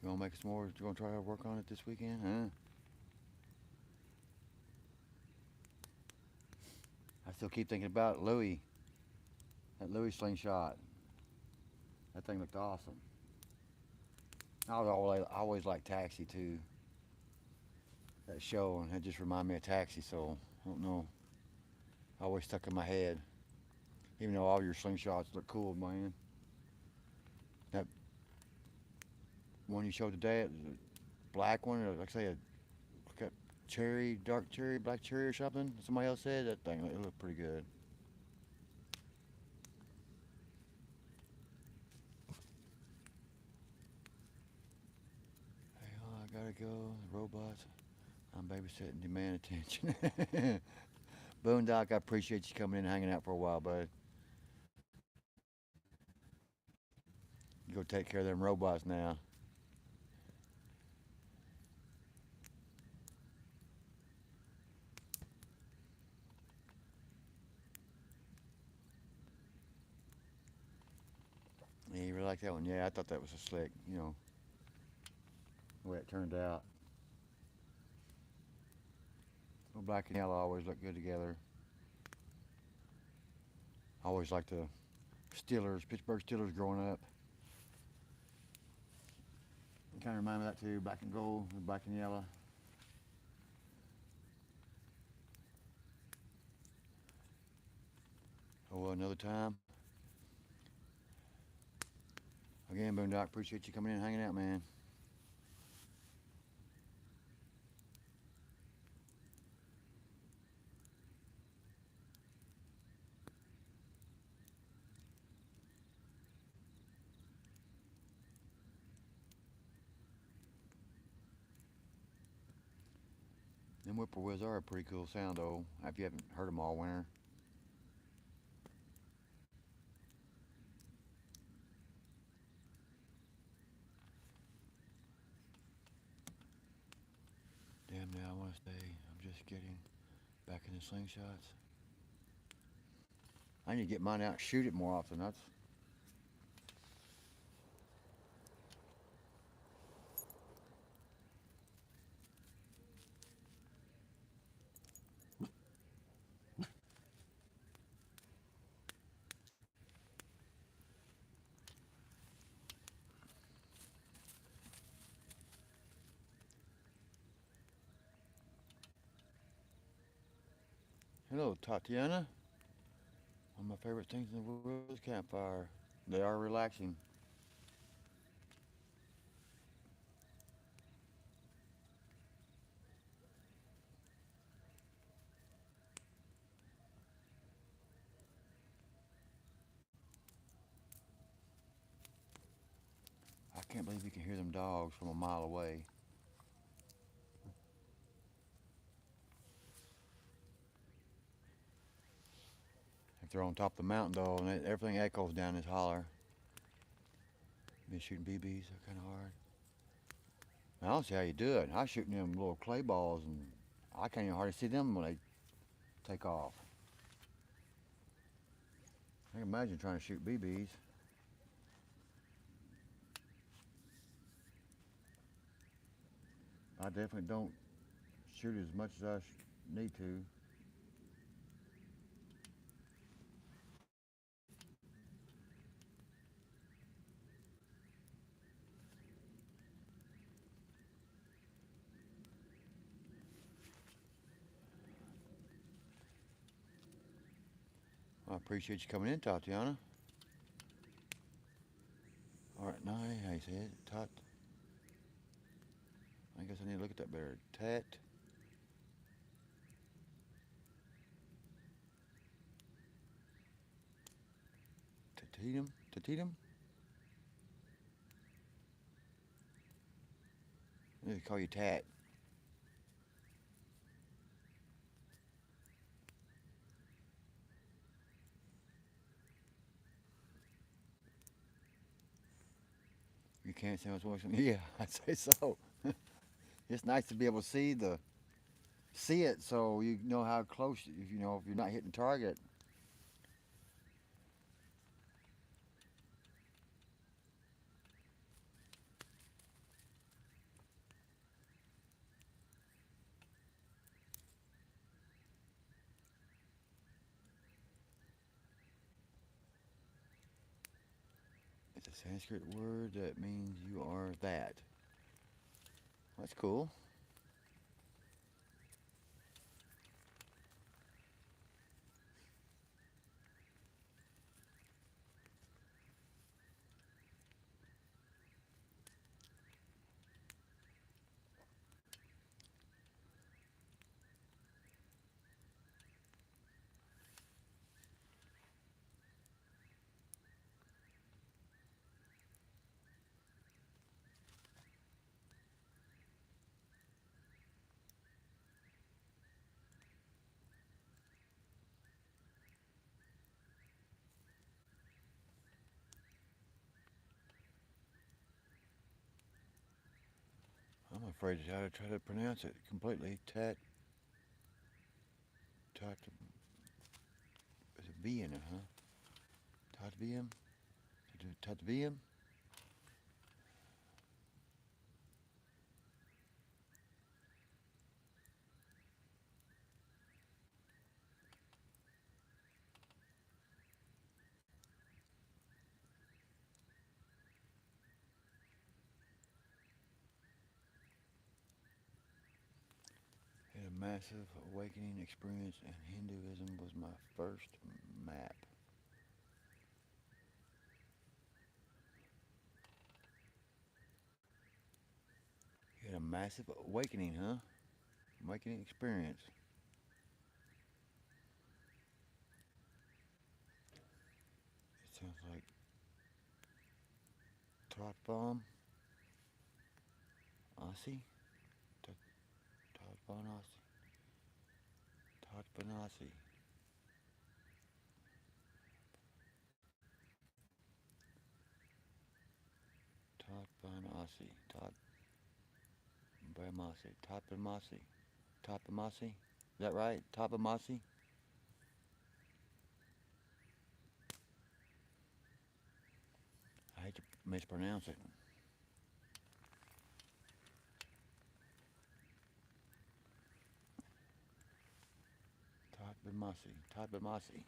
You gonna make some more? You gonna try to work on it this weekend, huh? I still keep thinking about Louis. That Louis slingshot. That thing looked awesome. I always liked Taxi too. That show, and it just reminded me of Taxi, so I don't know. I always stuck in my head. Even though all your slingshots look cool, man. That one you showed today, the black one, or like I say, like a cherry, dark cherry, black cherry or something. Somebody else said that thing. It looked pretty good. Hey, oh, I gotta go. The robots. I'm babysitting. Demand attention. Boondock, I appreciate you coming in and hanging out for a while, bud. You go take care of them robots now. Yeah, you really like that one? Yeah, I thought that was a slick, the way it turned out. Black and yellow always look good together. I always liked the Steelers, Pittsburgh Steelers growing up. It kind of remind me of that too, black and gold, black and yellow. Oh, well, another time. Again, Boondock, appreciate you coming in and hanging out, man. Them whippoorwills are a pretty cool sound, though, if you haven't heard them all winter. Damn, now I want to stay. I'm just getting back in the slingshots. I need to get mine out and shoot it more often. That's hello, Tatiana. One of my favorite things in the world is campfire. They are relaxing. I can't believe you can hear them dogs from a mile away. If they're on top of the mountain, though, and everything echoes down this holler. Been shooting BBs, they're kind of hard. I don't see how you do it. I was shooting them little clay balls, and I can't even hardly see them when they take off. I can imagine trying to shoot BBs. I definitely don't shoot as much as I need to. I appreciate you coming in, Tatiana. All right, now, how you say it? I guess I need to look at that better. Tatetum? They call you Tat. You can't say what's watching. Yeah, I'd say so. It's nice to be able to see it, so you know how close. If you're not hitting target. It's a Sanskrit word that means you are that. That's cool. I'm afraid to try to pronounce it completely. Tat, is a B in it, huh? Tatvium? Tatvium? massive awakening experience, and Hinduism was my first map. You had a massive awakening, huh? Awakening experience. It sounds like Todd Bomb, Aussie, Todd Bon Aussie, Todd Bonassi, Todd Bonassi, Todd Bamasi, Todd Bamasi, Todd Bamasi. Is that right? Todd Bamasi? I hate to mispronounce it. Todd Bamasi, Todd Bamasi.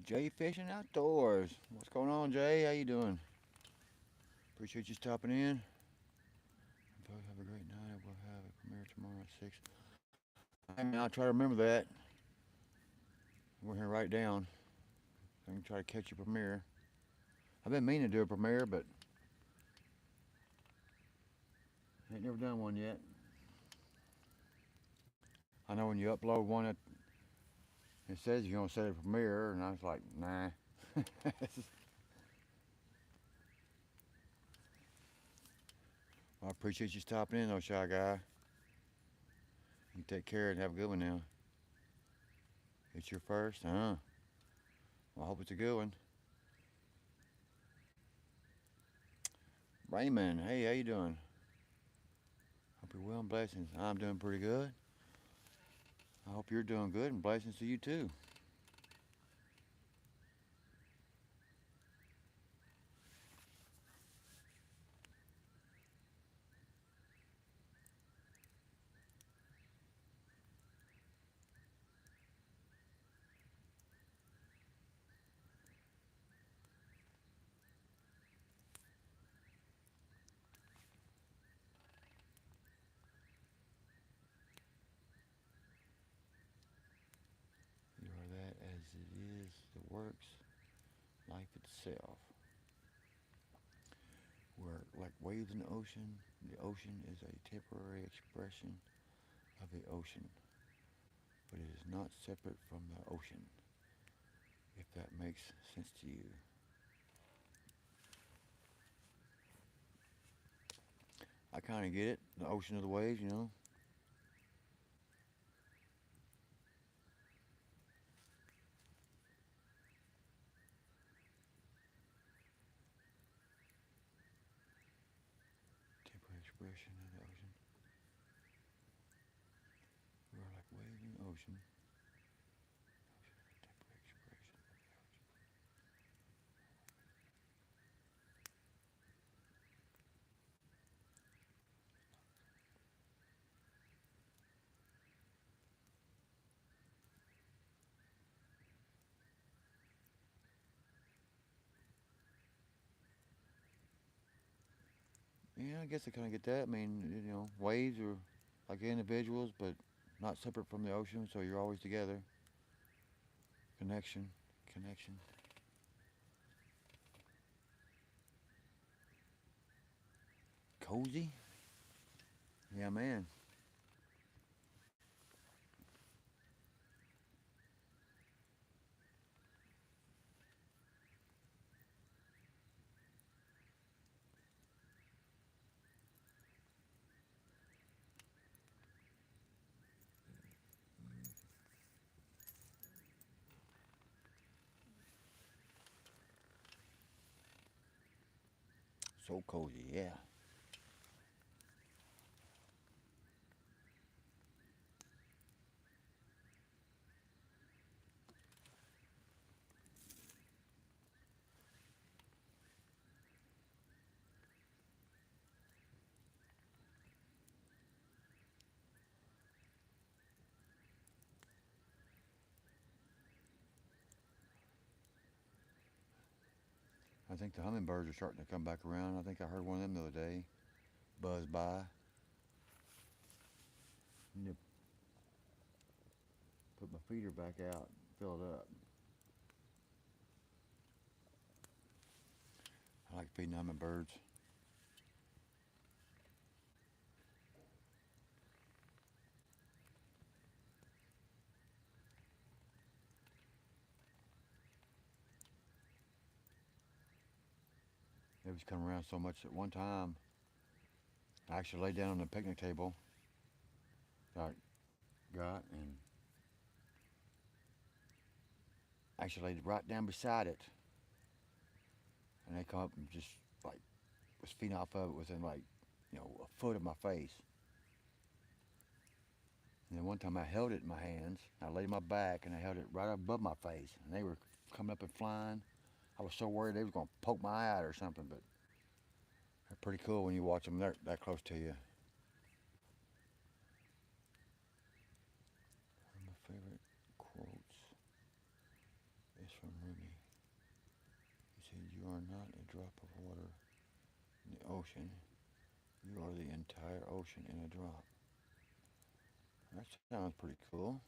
Jay Fishing Outdoors. What's going on, Jay? How you doing? Appreciate you stopping in. Both have a great night. We'll have a premiere tomorrow at 6. I'll try to remember that. We're going to write it down. I'm going to try to catch your premiere. I've been meaning to do a premiere, but I ain't never done one yet. I know when you upload one, it says you're going to set a premiere, and I was like, nah. Well, I appreciate you stopping in, though, Shy Guy. You take care and have a good one now. It's your first, huh? Well, I hope it's a good one. Raymond, hey, how you doing? Hope you're well and blessings. I'm doing pretty good. I hope you're doing good and blessings to you too. You are that as it is the works, life itself. We're like waves in the ocean is a temporary expression of the ocean, but it is not separate from the ocean, if that makes sense to you. I kind of get it, the ocean of the waves, you know. Temporary expression of the ocean. We are like waves in the ocean. Temporary expression of the ocean. Yeah, I guess I kind of get that. I mean, you know, waves are like individuals, but not separate from the ocean, so you're always together. Connection, connection. Cozy? Yeah, man. So cozy, yeah. think the hummingbirds are starting to come back around. I think I heard one of them the other day buzz by. Need to put my feeder back out, fill it up. I like feeding hummingbirds. They was coming around so much at one time. I actually laid down on the picnic table that I got and actually laid right down beside it. And they come up and just like was feeding off of it within like, a foot of my face. And then one time I held it in my hands. I laid my back and I held it right above my face. And they were coming up and flying. I was so worried they was going to poke my eye out or something, but they're pretty cool when you watch them. They're that close to you. One of my favorite quotes is from Rumi. He said, "You are not a drop of water in the ocean. You are the entire ocean in a drop." That sounds pretty cool.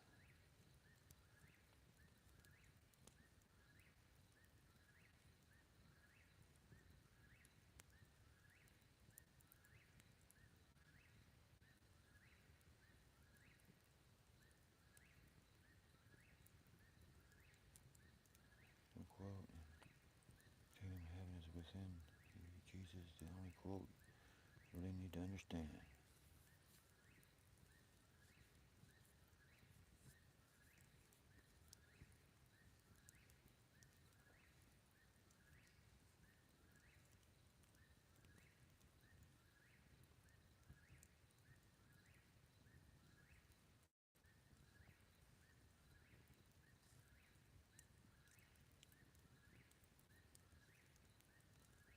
The quote, "Kingdom of heaven is within you." Jesus, the only quote you really need to understand.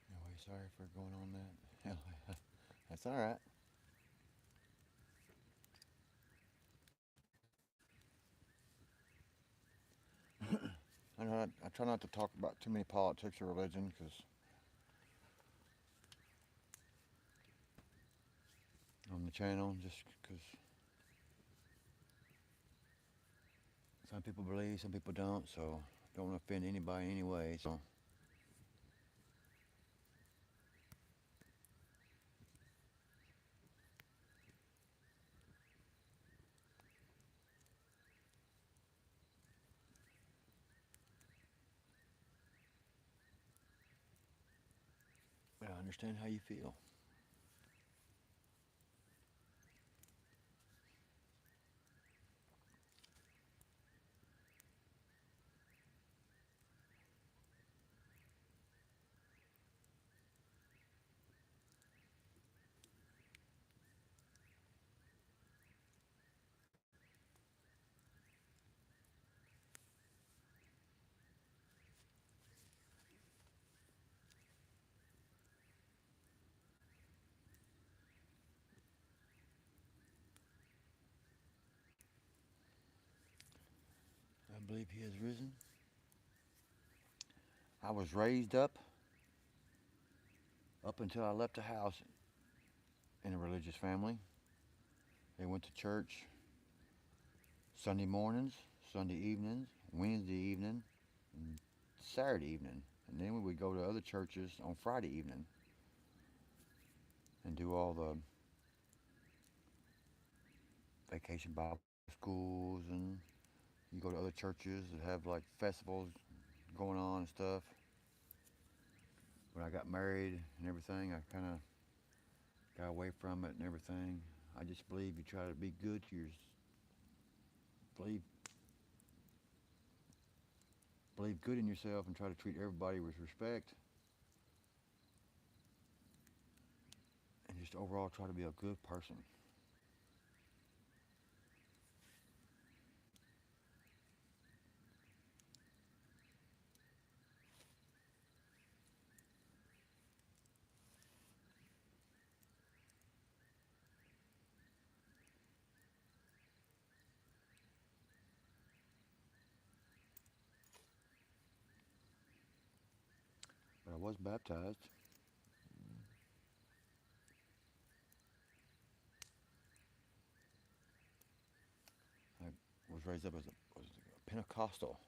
Anyway, sorry for going on that. That's all right. I try not to talk about too many politics or religion because on the channel, just because some people believe, some people don't, so don't want to offend anybody anyway. So but I understand how you feel. I believe he has risen. I was raised up until I left the house in a religious family. They went to church Sunday mornings, Sunday evenings, Wednesday evening, and Saturday evening. And then we would go to other churches on Friday evening and do all the vacation Bible schools, and you go to other churches that have like festivals going on and stuff. When I got married and everything, I kind of got away from it and everything. I just believe you try to be good to your believe believe good in yourself and try to treat everybody with respect and just overall try to be a good person. But I was baptized. I was raised up as a Pentecostal.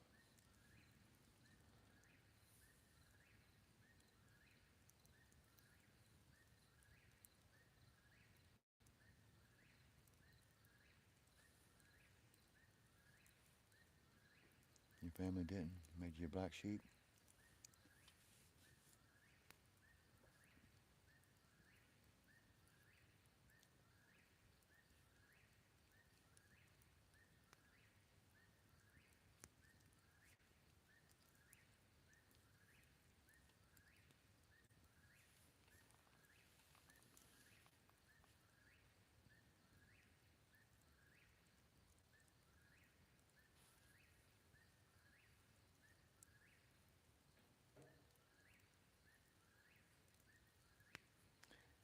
Your family didn't? Made you a black sheep?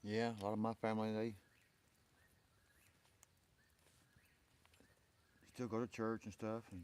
Yeah, a lot of my family, they still go to church and stuff. And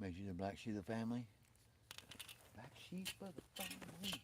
made you the black sheep of the family. Black sheep of the family.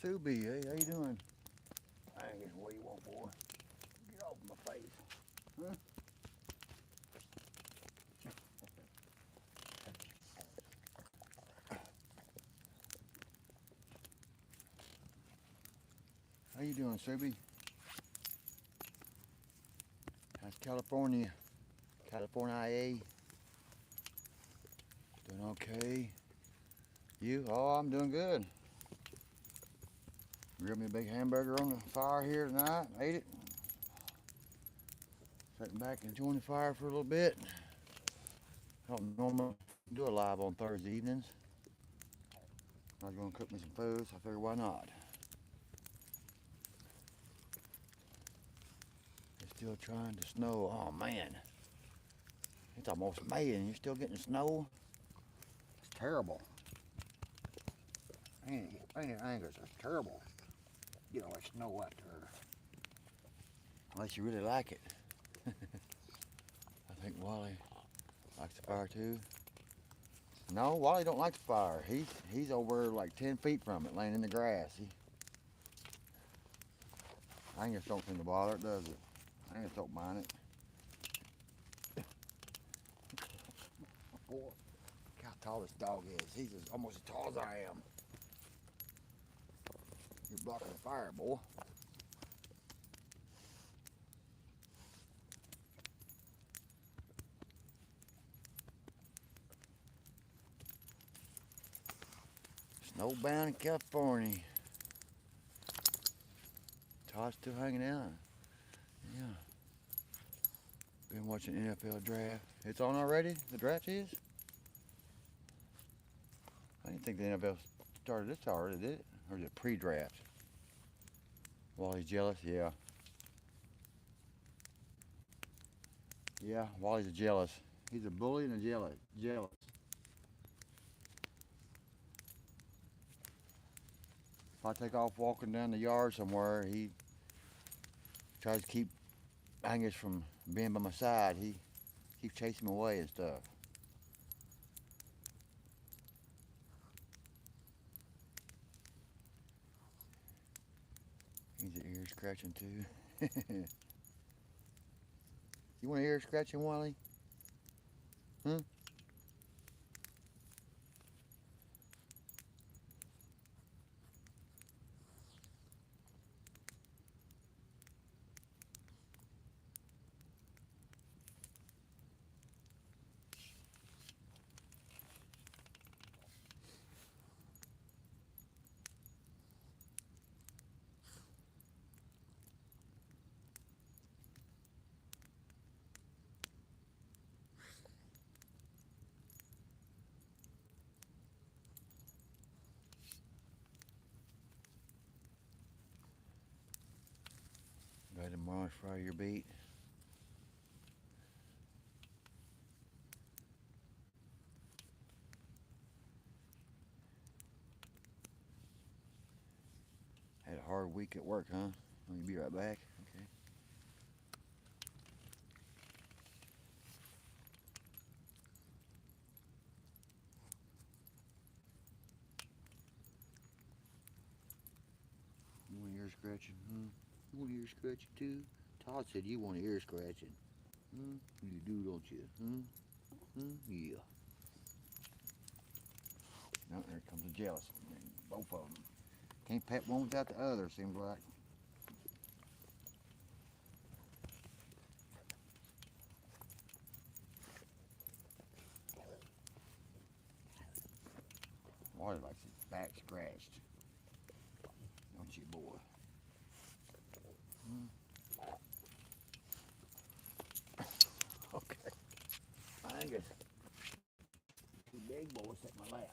Subi, hey, how you doing? Angus, what do you want, boy? Get off my face. Huh? How you doing, Subi? How's California? California. Doing okay. You? Oh, I'm doing good. Grilled me a big hamburger on the fire here tonight. Ate it. Sitting back and enjoying the fire for a little bit. I don't normally do a live on Thursday evenings. I was going to cook me some food, so I figured why not. It's still trying to snow. Oh man. It's almost May and you're still getting snow. It's terrible. Ain't it, Angus? It's terrible. Get all that snow out there. Unless you really like it. I think Wally likes the fire too. No, Wally don't like the fire. He's over like 10 feet from it, laying in the grass. Angus don't seem to bother it, does it? Angus don't mind it. Boy, look how tall this dog is. He's almost as tall as I am. You're blocking the fire, boy. Snowbound in California. Todd's still hanging out. Yeah. Been watching NFL draft. It's on already? The draft is? I didn't think the NFL started this already, did it? Or is it pre-draft? Wally's jealous? Yeah. Yeah, Wally's jealous. He's a bully and a jealous. If I take off walking down the yard somewhere, he tries to keep Angus from being by my side. He keeps chasing me away and stuff. He's an ear scratching too. You want an ear scratching, Wally? Huh? Got to fry your beet. Had a hard week at work, huh? Well, you be right back. Okay. You want ear scratching? Huh? You want ear scratching too? Todd said you want ear scratching. Hmm? You do, don't you? Hmm? Hmm? Yeah. Now there comes the jealous. Both of them. Can't pet one without the other, seems like. Wally likes his back scratched. Don't you, boy? Hmm? Okay. Angus. The big boy sat in my lap.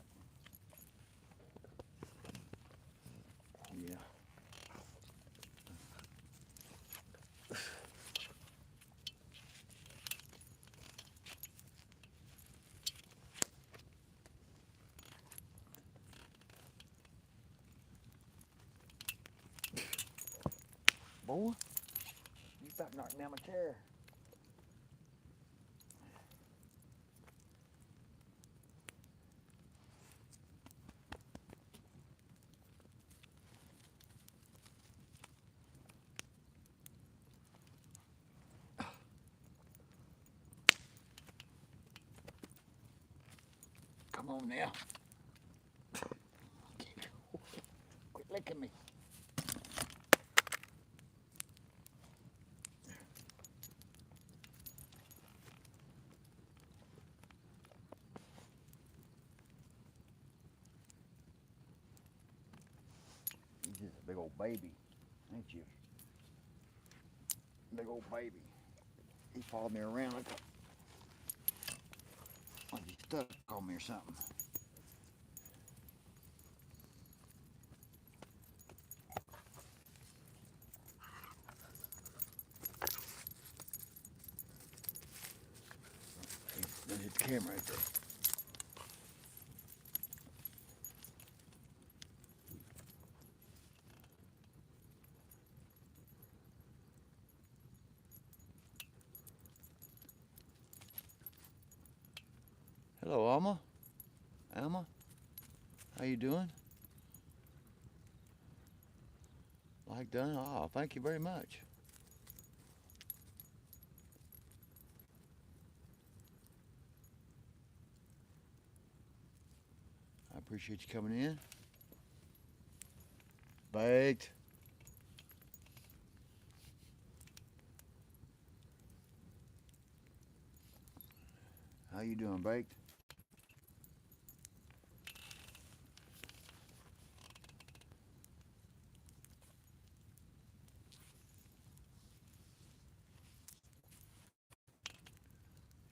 Yeah. Boy, you about knocked down my chair. Come on now. Quit licking me. You're just a big old baby, ain't you? Big old baby. He followed me around like he stuck on me or something. That hit the camera right there. Hello, Alma. Alma, how you doing? Like done? Oh, thank you very much. I appreciate you coming in. Baked. How you doing, Baked?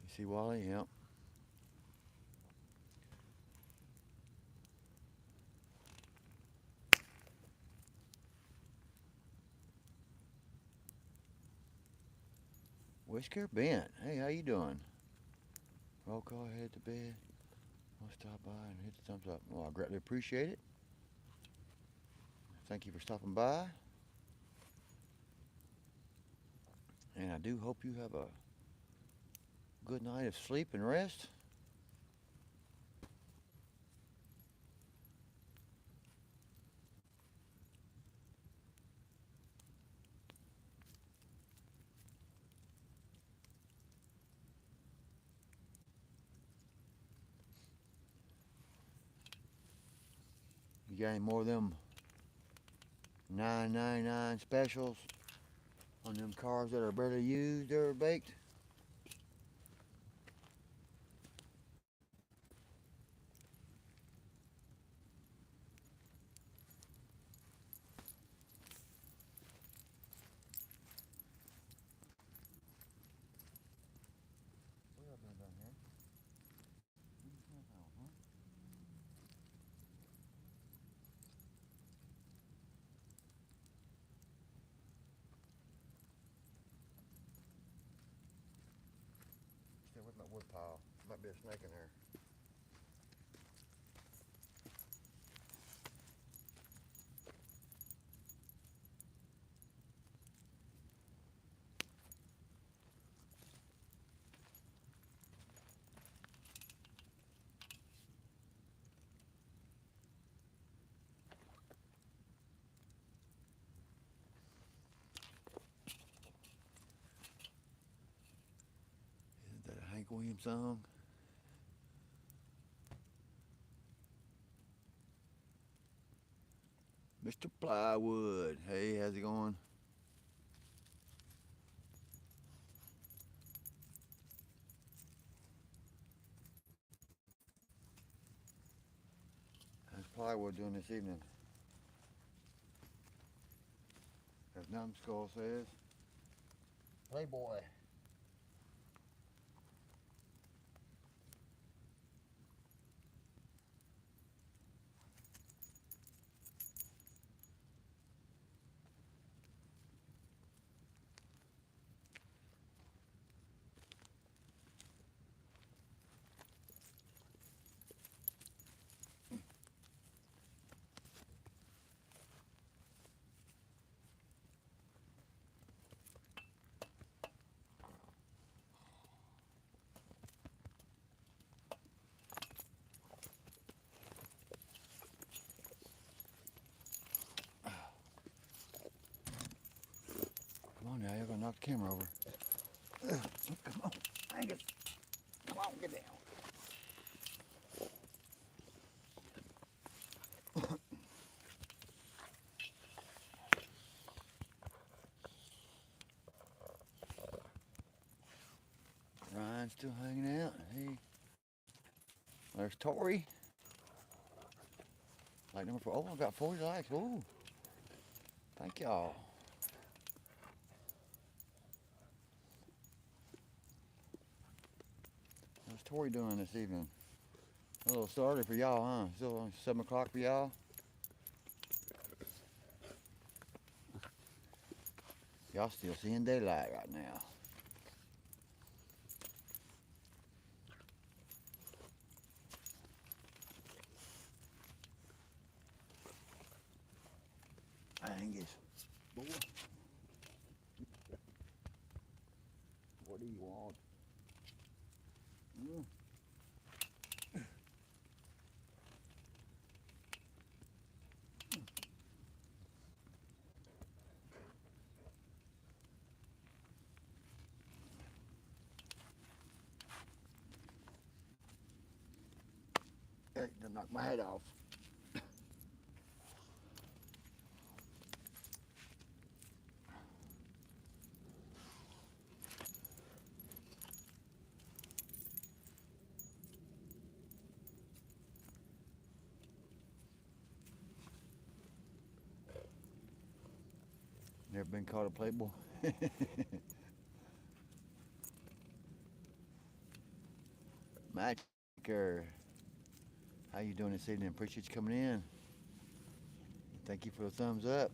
You see Wally? Yep. Whisker Bent. Hey, how you doing? Roll call, head to bed. I'll stop by and hit the thumbs up. Well, I greatly appreciate it. Thank you for stopping by. And I do hope you have a good night of sleep and rest. You got any more of them $9.99 specials on them cars that are barely used or Baked? What else down here? Stay with my wood pile. Might be a snake in there. Isn't that a Hank Williams song? Mr. Plywood. Hey, how's it going? How's Plywood doing this evening? As Numbskull says, Playboy. Come on now, you're gonna knock the camera over. Come on, Angus. Come on, get down. Line's still hanging out. Hey, there's Tori. Like number 4. Oh, I got 40 likes. Ooh, thank y'all. How's Tori doing this evening? A little early for y'all, huh? Still 7 o'clock for y'all? Y'all still seeing daylight right now. Angus, boy. What do you want? Mm. Hey, to knock my head off. Never been caught a Playboy? Magicer, how you doing this evening? Appreciate you coming in. Thank you for the thumbs up.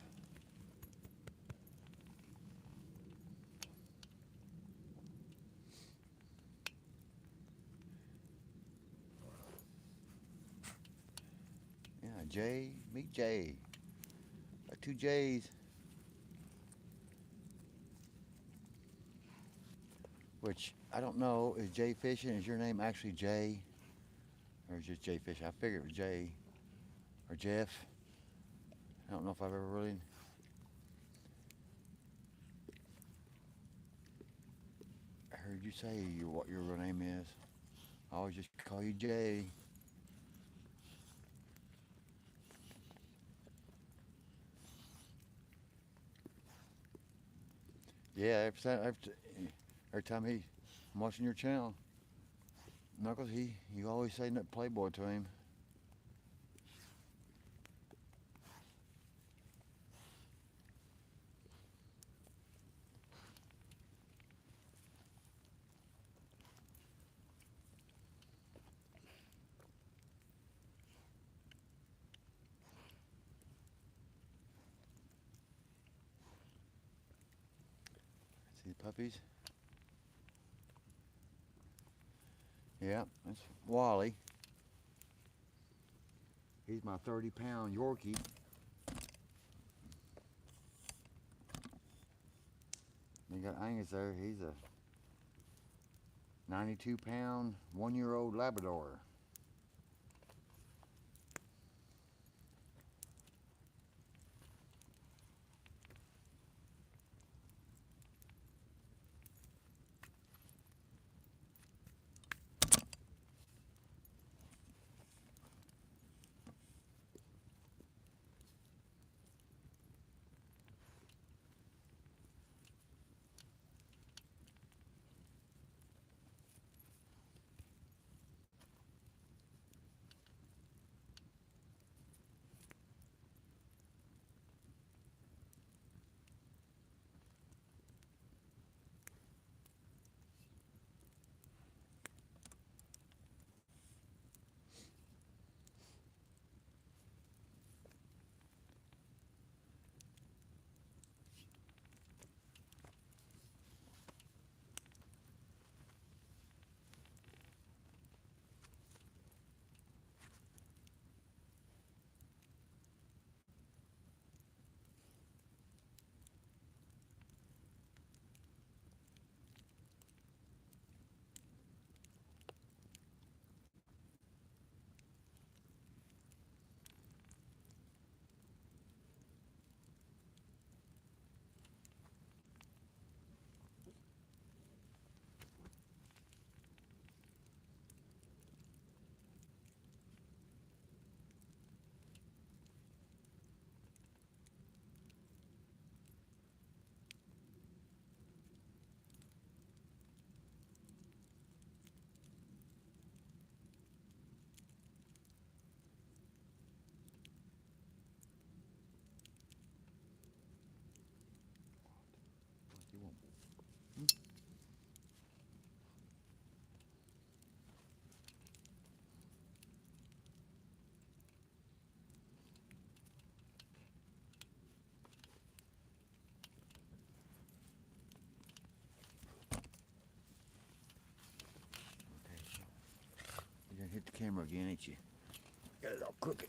Yeah, Jay, meet Jay. Got 2 J's. Which, I don't know, is Jay Fishing, is your name actually Jay? Or is it just Jay Fishing? I figured it was Jay. Or Jeff. I don't know if I've ever really... I heard you say what your real name is. I always just call you Jay. Yeah, every time I'm watching your channel, Knuckles, you always say Playboy to him. See the puppies? Yeah, that's Wally. He's my 30-pound Yorkie. You got Angus there. He's a 92-pound, 1-year-old Labrador. You won't. Hmm? Okay, so you're gonna hit the camera again, ain't you? Got it all crooked.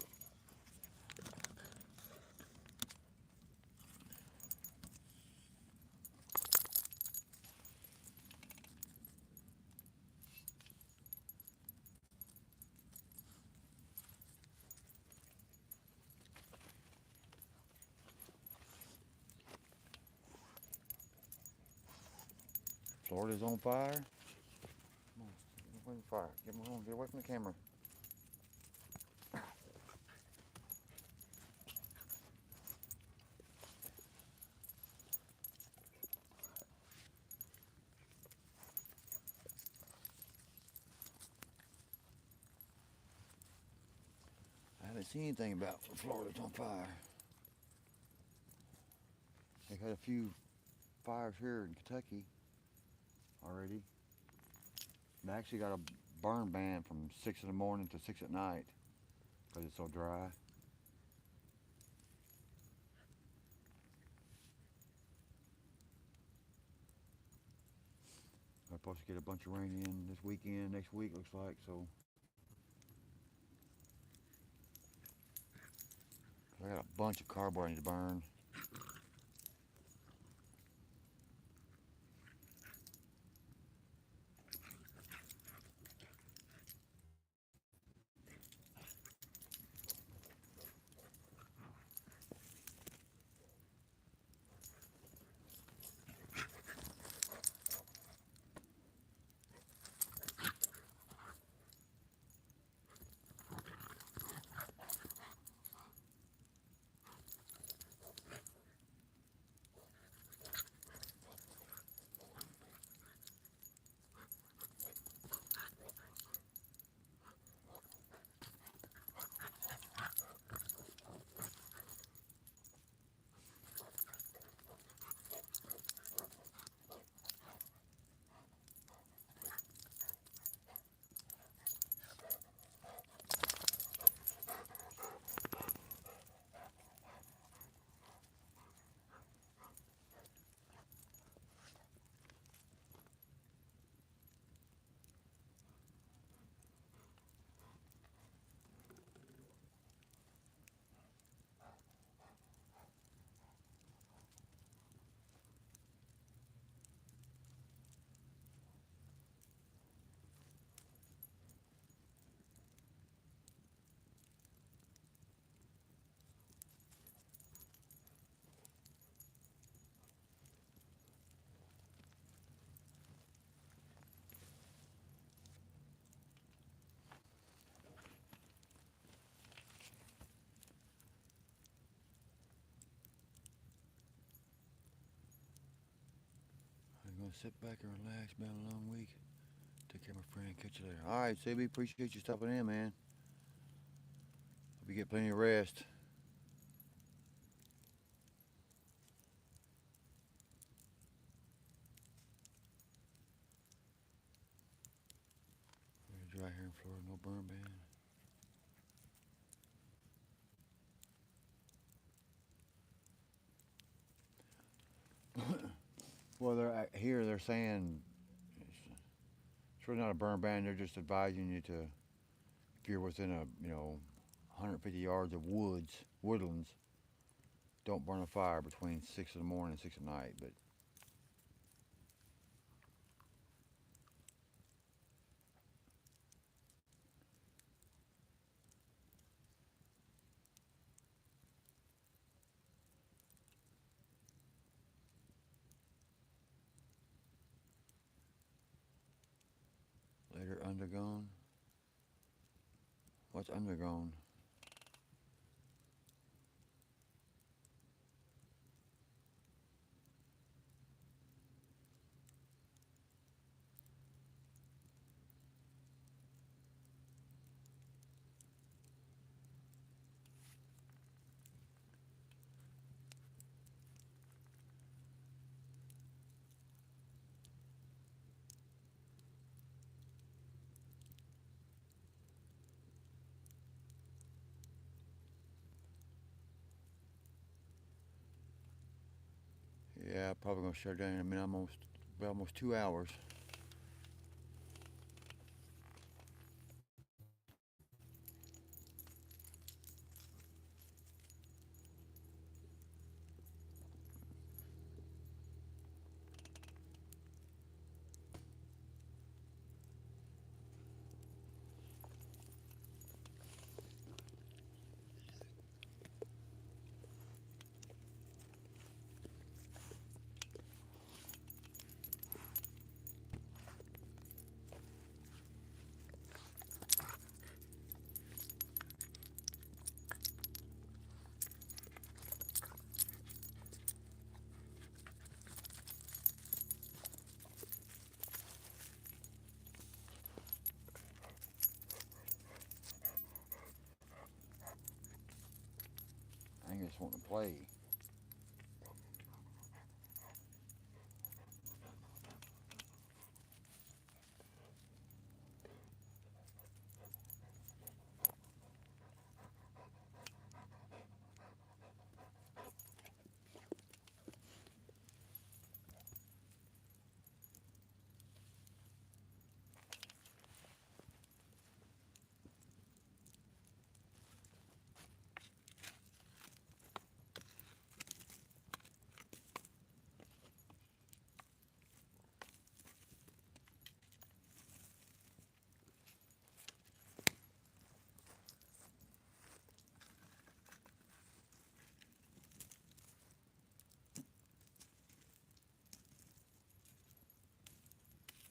Florida's on fire. Come on, get away from the fire. Get away from the camera. I haven't seen anything about Florida's on fire. They've had a few fires here in Kentucky already. They actually got a burn ban from 6 in the morning to 6 at night because it's so dry. We're supposed to get a bunch of rain in this weekend, next week looks like, so. I got a bunch of cardboard I need to burn. I'm gonna sit back and relax, been a long week. Take care of my friend, catch you later. Alright, CB, appreciate you stopping in, man. Hope you get plenty of rest. We're dry here in Florida, no burn ban. Well, they're saying it's really not a burn ban. They're just advising you to, if you're within 150 yards of woodlands, don't burn a fire between 6 in the morning and 6 at night. But later undergone. What's undergone? Yeah, probably gonna shut it down in a minute. Almost 2 hours. I think just wanting to play.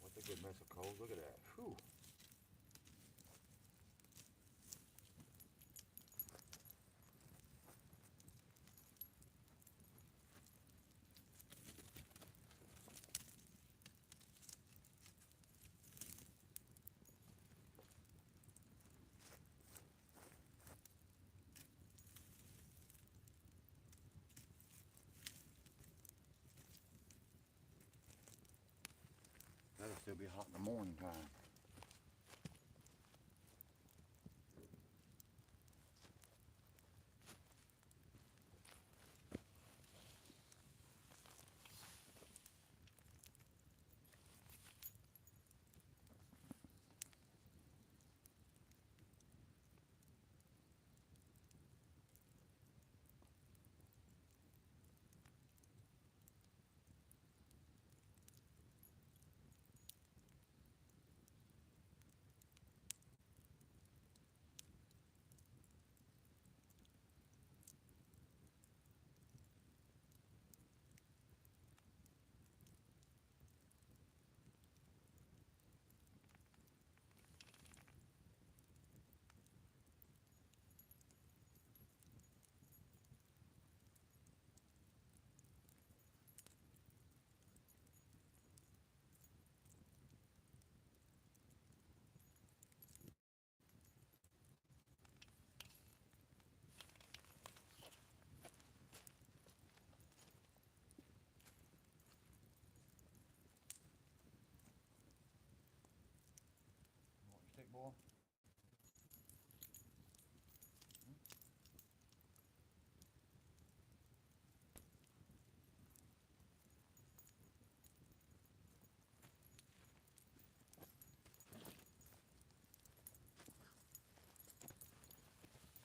What's a good mess of coals? Look at that. Whew. That'll still be hot in the morning time. You want your stick, boy?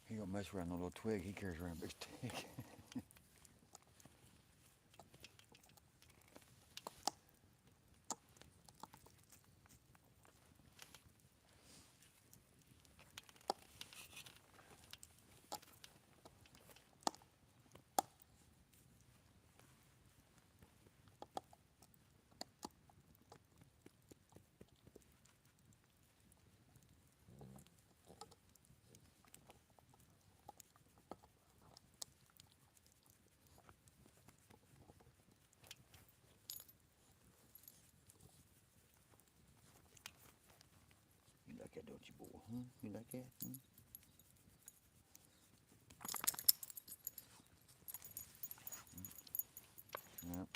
He don't mess around no little twig. He carries around a big stick. You like that, don't you, boy? Huh? You like that? Hmm? Yep.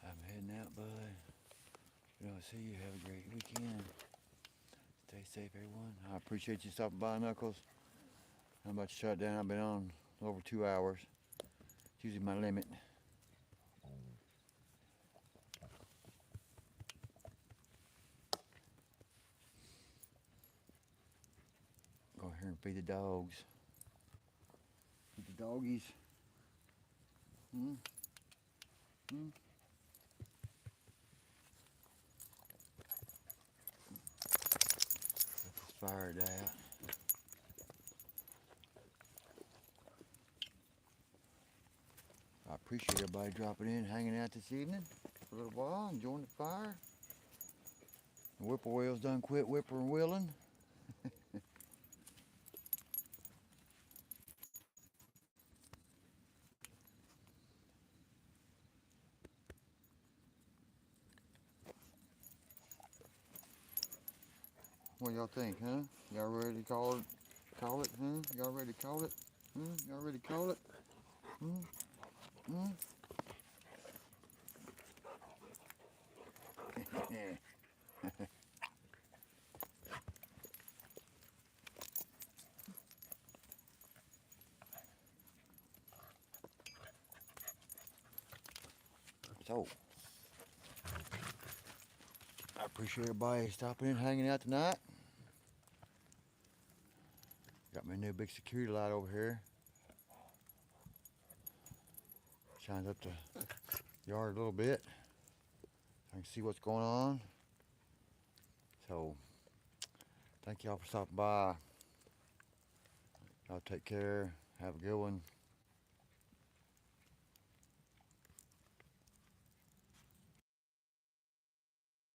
I'm heading out, bud. I'll see you. Have a great weekend. Stay safe, everyone. I appreciate you stopping by, Knuckles. I'm about to shut down. I've been on over 2 hours. It's usually my limit. Go here and feed the dogs. Feed the doggies. Fired out. I appreciate everybody dropping in, hanging out this evening for a little while, enjoying the fire. The whippoorwill's done quit whippoorwilling. What y'all think, huh? Y'all ready to call it, huh? Y'all ready to call it? Y'all ready to call it? So, I appreciate everybody stopping in, hanging out tonight. Got me a new big security light over here. Shines up the yard a little bit. I can see what's going on. So, thank y'all for stopping by. Y'all take care. Have a good one.